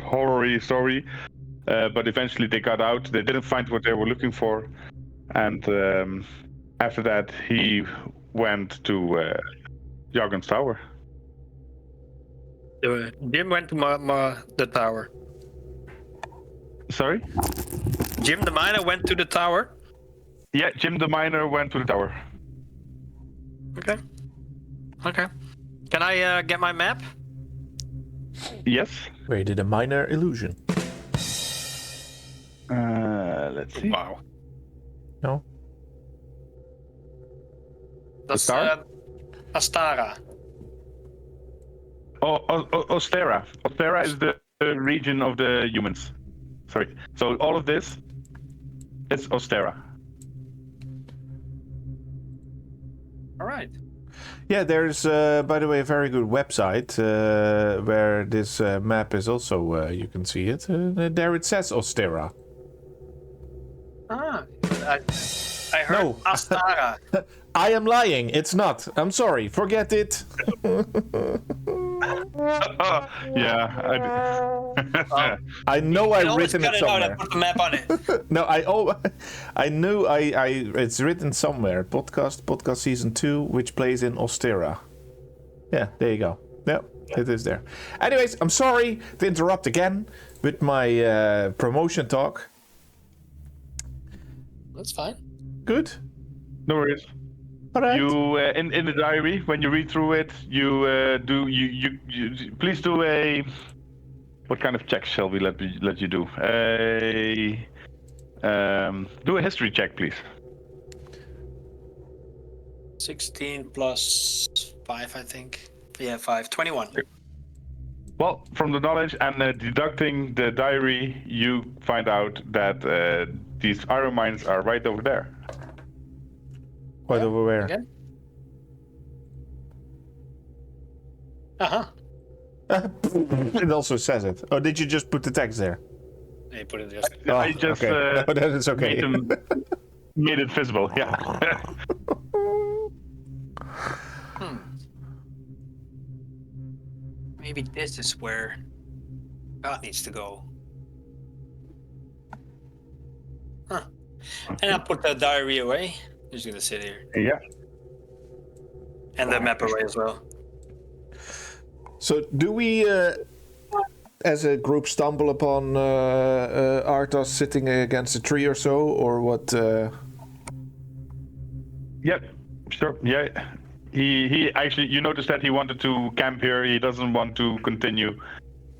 horror story. But eventually, they got out. They didn't find what they were looking for, and after that, he went to Jargon's tower. Jim went to the tower. Sorry? Jim the miner went to the tower. Yeah, Jim the miner went to the tower. Okay. Can I get my map? Yes. Where did a minor illusion? Let's see. Wow. No? That's star? Astara. Ostera. Ostera is the region of the humans. Sorry. So all of this is Ostera. All right. Yeah, there's, by the way, a very good website where this map is also, you can see it. There it says Ostera. I heard No. Astara. I am lying. It's not. I'm sorry. Forget it. Yeah. I know I've always written cut it it out somewhere. and put the map on it. No, I knew it's written somewhere. Podcast season 2, which plays in Ostera. Yeah, there you go. Yep, it is there. Anyways, I'm sorry to interrupt again with my promotion talk. That's fine. Good. No worries. All right. You in the diary when you read through it, you please do a. What kind of check shall we let you do? Do a history check, please. 16 plus 5, I think. Yeah, 5. 21. Well, from the knowledge and deducting the diary, you find out that these iron mines are right over there. Right over where? Again? Uh-huh. It also says it. Oh, did you just put the text there? They put it just. I just okay. No, that is okay. made it visible. Yeah. Maybe this is where God needs to go. Huh. And I'll put the diary away. Just gonna sit here. Yeah. And the map away as well. So, do we, as a group, stumble upon Arthas sitting against a tree or so, or what? Yep. Sure. Yeah. He actually, you notice that he wanted to camp here. He doesn't want to continue.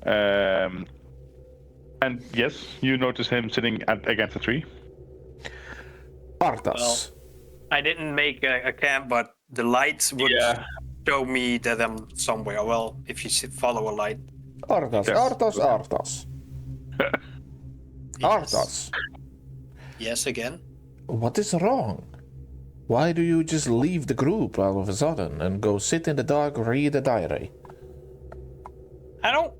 And yes, you notice him sitting against a tree. Arthas. Well, I didn't make a camp, but the lights would show me that I'm somewhere. Well, if you follow a light. Arthas. Yes. Arthas. Arthas. Yes, again. What is wrong? Why do you just leave the group all of a sudden and go sit in the dark, read a diary? I don't.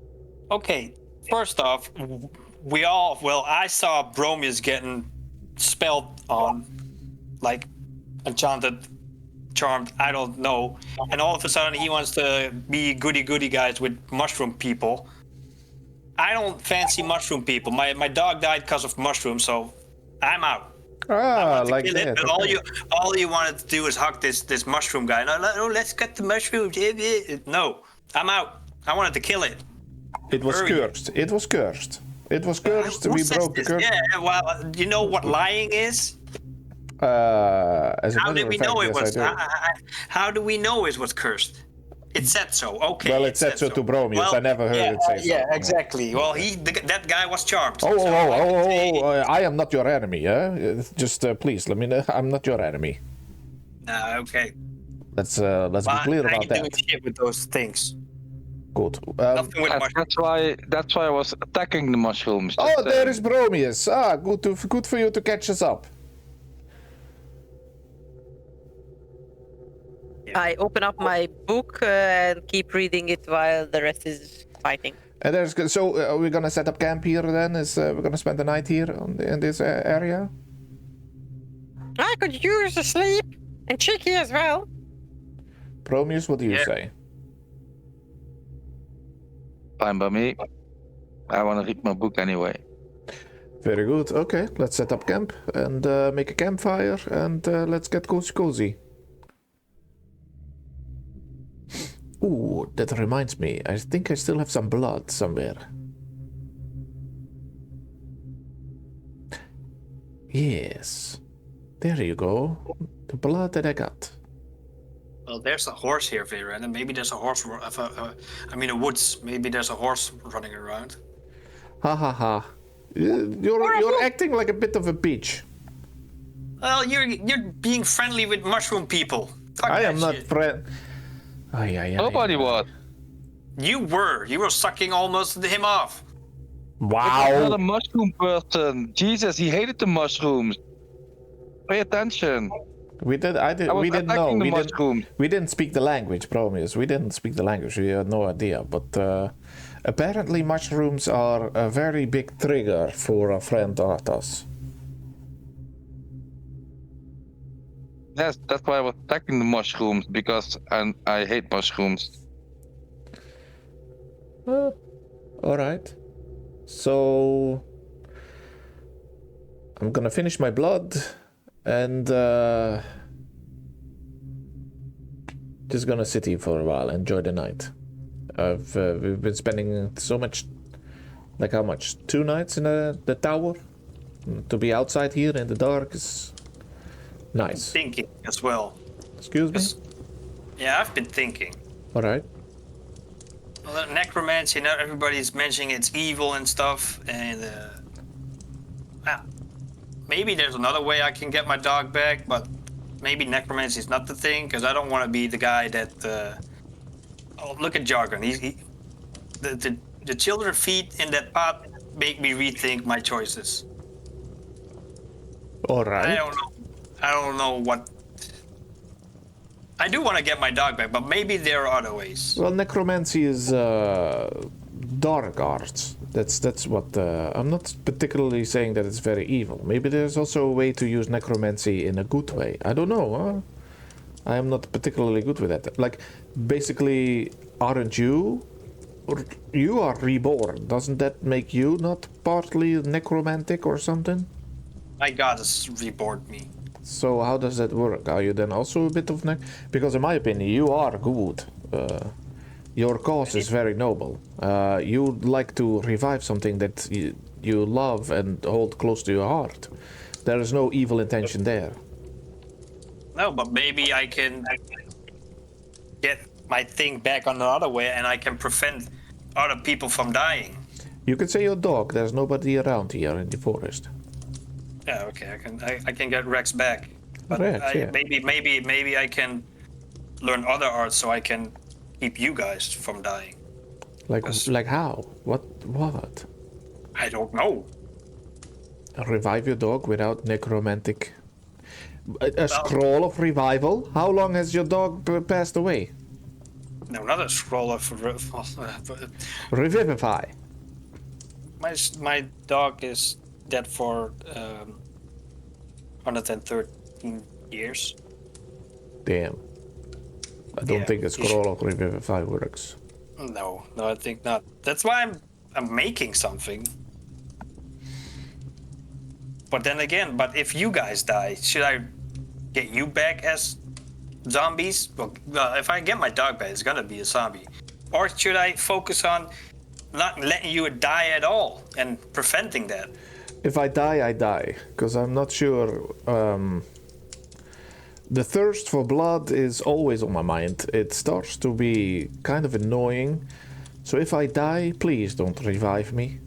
Okay, first off, I saw Bromius getting spelled on, like enchanted, charmed, I don't know. And all of a sudden he wants to be goody guys with mushroom people. I don't fancy mushroom people. My dog died because of mushrooms, so I'm out. Like Kill that. it, but all you wanted to do is hug this mushroom guy. No, let's get the mushroom. No, I'm out. I wanted to kill it. It was cursed. It was cursed. It was cursed. We broke the curse. Yeah, well, you know what lying is? As a How matter did of we fact, know it yes, was? I do. How do we know it was cursed? It said so. Okay. Well, it said so to Bromius. Well, I never heard it say so. Yeah, exactly. Well, that guy was charmed. I am not your enemy. Just please let me know. I'm not your enemy. Okay. Let's be clear about I ain't doing that. shit with those things. Good. Nothing with mushrooms. That's why I was attacking the mushrooms. Oh, there is Bromius. Good for you to catch us up. I open up my book and keep reading it while the rest is fighting. And we're gonna set up camp here then. We're gonna spend the night here in this area. I could use a sleep and Cheeky as well. Bromius, what do you say? Fine by me. I want to read my book anyway. Very good. Okay, let's set up camp and make a campfire and let's get cozy. Ooh, Oh, that reminds me. I think I still have some blood somewhere. Yes. There you go. The blood that I got. Well, there's a horse here, Viren, and maybe there's a horse. A woods. Maybe there's a horse running around. Ha ha ha. You're acting like a bit of a peach. Well, you're being friendly with mushroom people. Fuck I that am not shit. friend. Nobody was. You were sucking almost him off. I'm not a Wow. mushroom person. Jesus, he hated the mushrooms. Pay attention. We did. I did. I was We didn't know. attacking the We didn't. mushrooms. We didn't speak the language. Problem is, we didn't speak the language. We had no idea. But apparently, mushrooms are a very big trigger for a friend Arthas. Yes, that's why I was attacking the mushrooms because I hate mushrooms. All right. So I'm gonna finish my blood and just gonna sit here for a while, enjoy the night. We've been spending so much, like how much? 2 nights in the tower. To be outside here in the dark is nice. Thinking as well. Excuse me. Yeah, I've been thinking. All right. Well, necromancy. Now everybody's mentioning it's evil and stuff, and maybe there's another way I can get my dog back, but maybe necromancy is not the thing, because I don't want to be the guy that. Oh, look at Jargon. The children feet in that pot make me rethink my choices. All right. I don't know what. I do want to get my dog back, but maybe there are other ways. Well, necromancy is dark arts. That's what I'm not particularly saying that it's very evil. Maybe there's also a way to use necromancy in a good way. I don't know. I am not particularly good with that. Like, basically, aren't you? Or you are reborn. Doesn't that make you not partly necromantic or something? My goddess reborn me. So how does that work? Are you then also a bit of Because in my opinion, you are good. Your cause is very noble. You like to revive something that you love and hold close to your heart. There is no evil intention there. No, but maybe I can get my thing back on another way, and I can prevent other people from dying. You can say your dog. There's nobody around here in the forest. Yeah, okay, I can get Rex back. But Rex, yeah. maybe I can learn other arts so I can keep you guys from dying. Like how? What? I don't know. Revive your dog without necromantic. A scroll of revival? How long has your dog passed away? No, not a scroll of Revivify. my dog is dead for 113 years. Damn. I don't think a scroll of revivify works. No, I think not. That's why I'm making something. But then again, if you guys die, should I get you back as zombies? Well, if I get my dog back, it's gonna be a zombie. Or should I focus on not letting you die at all and preventing that? If I die, I die. Because I'm not sure. The thirst for blood is always on my mind. It starts to be kind of annoying. So if I die, please don't revive me.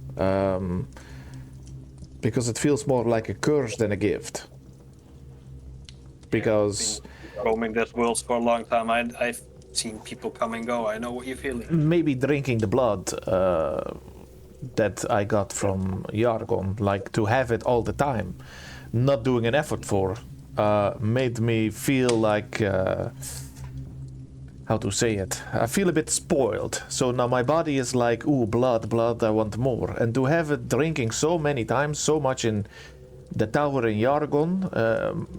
Because it feels more like a curse than a gift. Because Roaming this world for a long time, I've seen people come and go. I know what you're feeling. maybe drinking the blood that I got from Yargon, like to have it all the time, not doing an effort for, made me feel like, how to say it? I feel a bit spoiled. So now my body is like, ooh, blood, I want more. And to have it drinking so many times, so much in the tower in Yargon,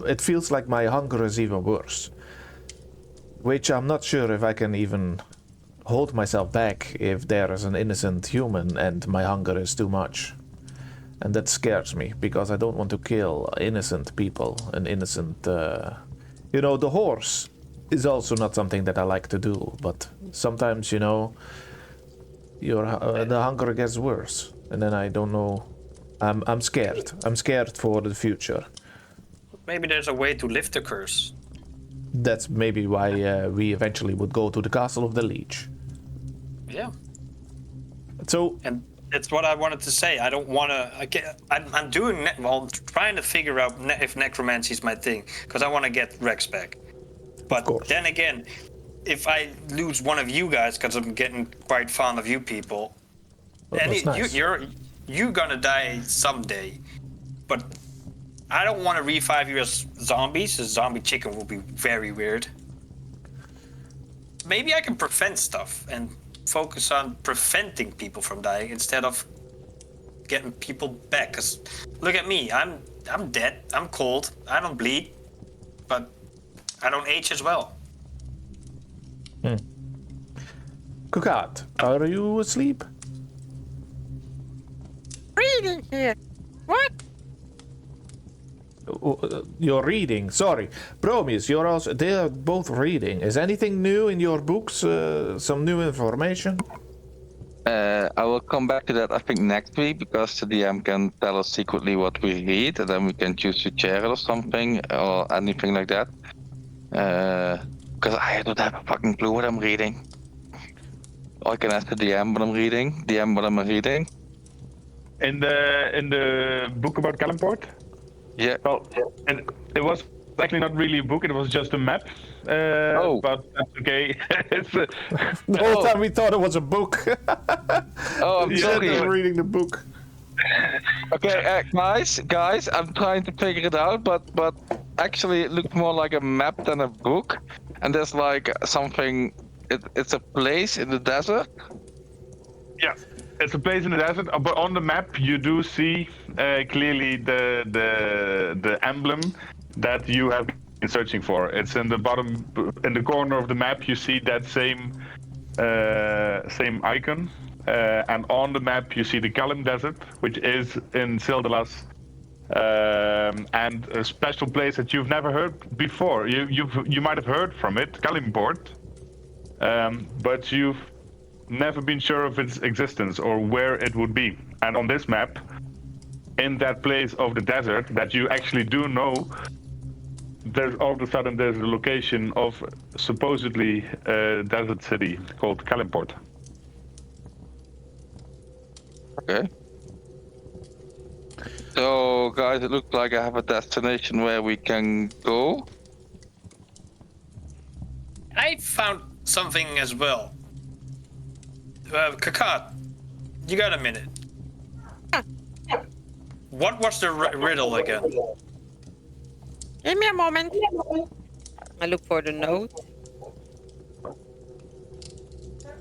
it feels like my hunger is even worse. Which I'm not sure if I can even hold myself back if there is an innocent human and my hunger is too much. And that scares me, because I don't want to kill innocent people, an innocent... the horse is also not something that I like to do. But sometimes, you know, the hunger gets worse, and then I don't know. I'm scared. I'm scared for the future. Maybe there's a way to lift the curse. That's maybe why we eventually would go to the castle of the Leech. Yeah. So, And that's what I wanted to say. I don't want to. I'm doing. Well, trying to figure out if necromancy is my thing, because I want to get Rex back. But then again, if I lose one of you guys, because I'm getting quite fond of you people, and nice. you're gonna die someday. But I don't want to revive you as zombies. A zombie chicken will be very weird. Maybe I can prevent stuff and focus on preventing people from dying instead of getting people back. Cause look at me, I'm dead. I'm cold. I don't bleed, but I don't age as well. Kukat, are you asleep? Reading here. What? You're reading. Sorry, Promise. You're also. They're both reading. Is anything new in your books? Some new information? I will come back to that, I think, next week, because the DM can tell us secretly what we read, and then we can choose to share it or something, or anything like that. Because I don't have a fucking clue what I'm reading. I can ask the DM what I'm reading. DM what I'm reading. In the book about Kalimport? Yeah. Well, and it was actually not really a book, it was just a map. But that's okay. The whole time we thought it was a book. I'm sorry. You're reading the book. Okay, guys, I'm trying to figure it out, but actually it looked more like a map than a book. And there's like something, it's a place in the desert. Yeah. It's a place in the desert, but on the map you do see clearly the emblem that you have been searching for. It's in the bottom, in the corner of the map. You see that same icon, and on the map you see the Kalim Desert, which is in Sildalas, and a special place that you've never heard before. You might have heard from it, Kalimport, but you've never been sure of its existence or where it would be. And on this map, in that place of the desert that you actually do know, there's all of a sudden there's a location of supposedly a desert city called Kalimport. Okay. So, guys, it looks like I have a destination where we can go. I found something as well. Kakat, you got a minute. What was the riddle again? Give me a moment. I look for the note.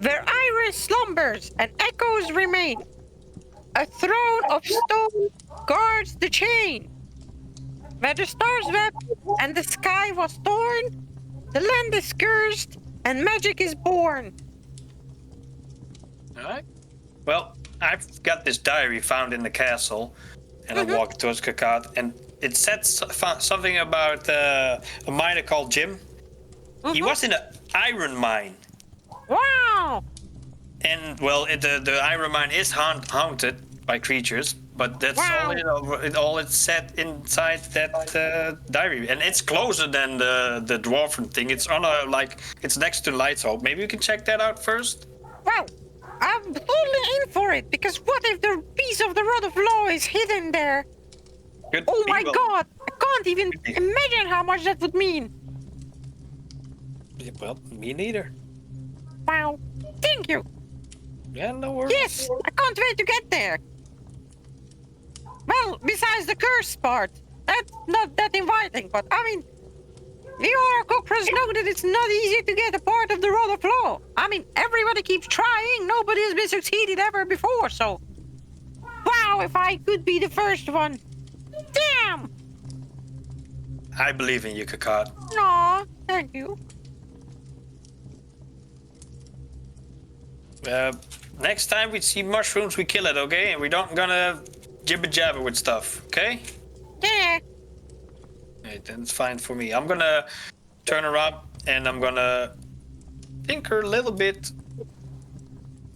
Where iris slumbers and echoes remain, a throne of stone guards the chain. Where the stars wept and the sky was torn, the land is cursed and magic is born. Alright. Well, I've got this diary found in the castle, and I walked towards Kakat, and it said something about a miner called Jim. He was in an iron mine. Wow! And, well, the iron mine is haunted by creatures, but that's all it said inside that diary. And it's closer than the dwarven thing. It's on it's next to Light's Hope. Maybe you can check that out first? Well, I'm totally in for it, because what if the piece of the Rod of Law is hidden there? Oh my god! I can't even imagine how much that would mean! Yeah, well, me neither. Wow. Thank you! Yeah, no worries. Yes! I can't wait to get there! Well, besides the curse part, that's not that inviting, but I mean, the Oracle has noted it's not easy to get a part of the Rod of Law. I mean, everybody keeps trying, nobody has been succeeded ever before, so... Wow, if I could be the first one! Damn! I believe in you, Kakat. Aw, thank you. Next time we see mushrooms, we kill it, okay? And we don't gonna jibber jabber with stuff, okay? Yeah. Right, then it's fine for me. I'm gonna turn around and I'm gonna tinker a little bit,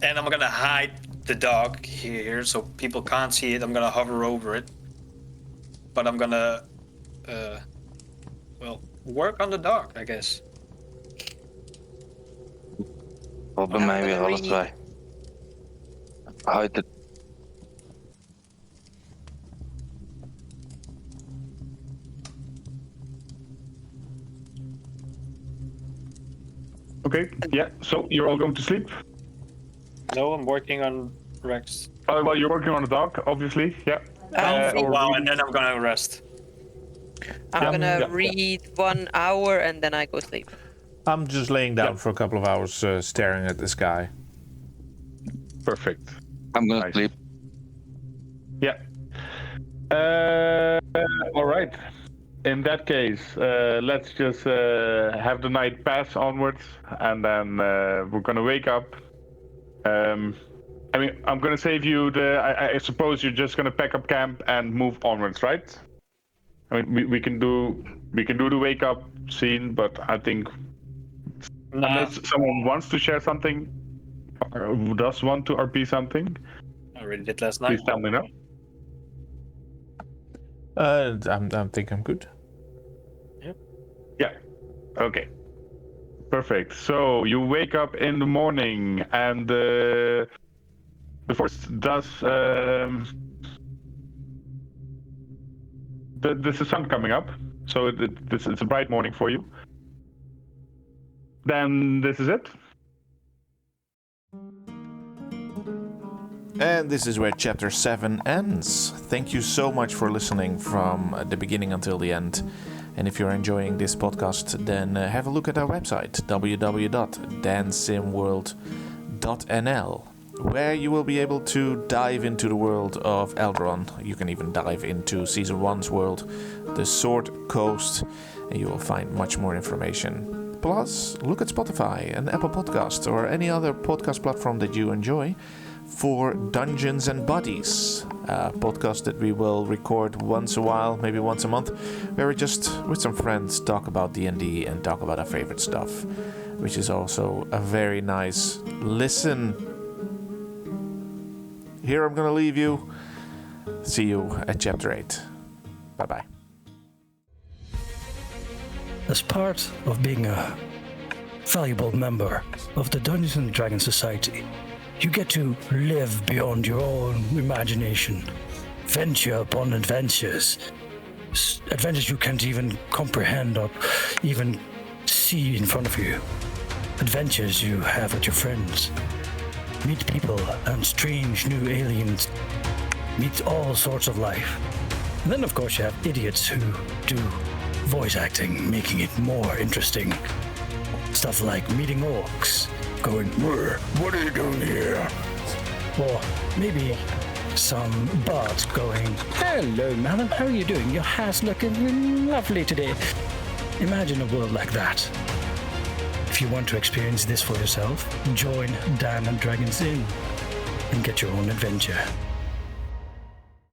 and I'm gonna hide the dog here so people can't see it. I'm gonna hover over it, but I'm gonna, work on the dog, I guess. Probeer mij weer alle twee. Uit het. Okay. Yeah. So you're all going to sleep. No, I'm working on Rex. Well, you're working on the dog, obviously. Yeah. Wow, and then I'm gonna rest. I'm gonna read 1 hour and then I go sleep. I'm just laying down for a couple of hours, staring at the sky. Perfect. I'm gonna sleep. Yeah. All right. In that case, let's just have the night pass onwards, and then we're gonna wake up. I mean, I'm gonna save you the. I suppose you're just gonna pack up camp and move onwards, right? I mean, we can do the wake up scene, but I think unless someone wants to share something or does want to RP something, I already did last night. please tell me now. I think I'm good. Yeah. Okay. Perfect. So you wake up in the morning, and the forest does. There's the sun coming up, so it's a bright morning for you. Then this is it. And this is where chapter 7 ends. Thank you so much for listening from the beginning until the end. And if you're enjoying this podcast, then have a look at our website, www.dansimworld.nl, where you will be able to dive into the world of Eldaron. You can even dive into Season 1's world, the Sword Coast, and you will find much more information. Plus, look at Spotify and Apple Podcasts or any other podcast platform that you enjoy for Dungeons and Buddies, a podcast that we will record once a while, maybe once a month, where we just, with some friends, talk about D&D and talk about our favorite stuff, which is also a very nice listen. Here I'm gonna leave you. See you at chapter 8. Bye-bye. As part of being a valuable member of the Dungeons and Dragons Society, you get to live beyond your own imagination, venture upon adventures, adventures you can't even comprehend or even see in front of you, adventures you have with your friends, meet people and strange new aliens, meet all sorts of life. And then of course you have idiots who do voice acting, making it more interesting. Stuff like meeting orcs, going, what are you doing here? Or maybe some bards going, hello madam, how are you doing? Your hair's looking lovely today. Imagine a world like that. If you want to experience this for yourself, join Dan and Dragons Inn and get your own adventure.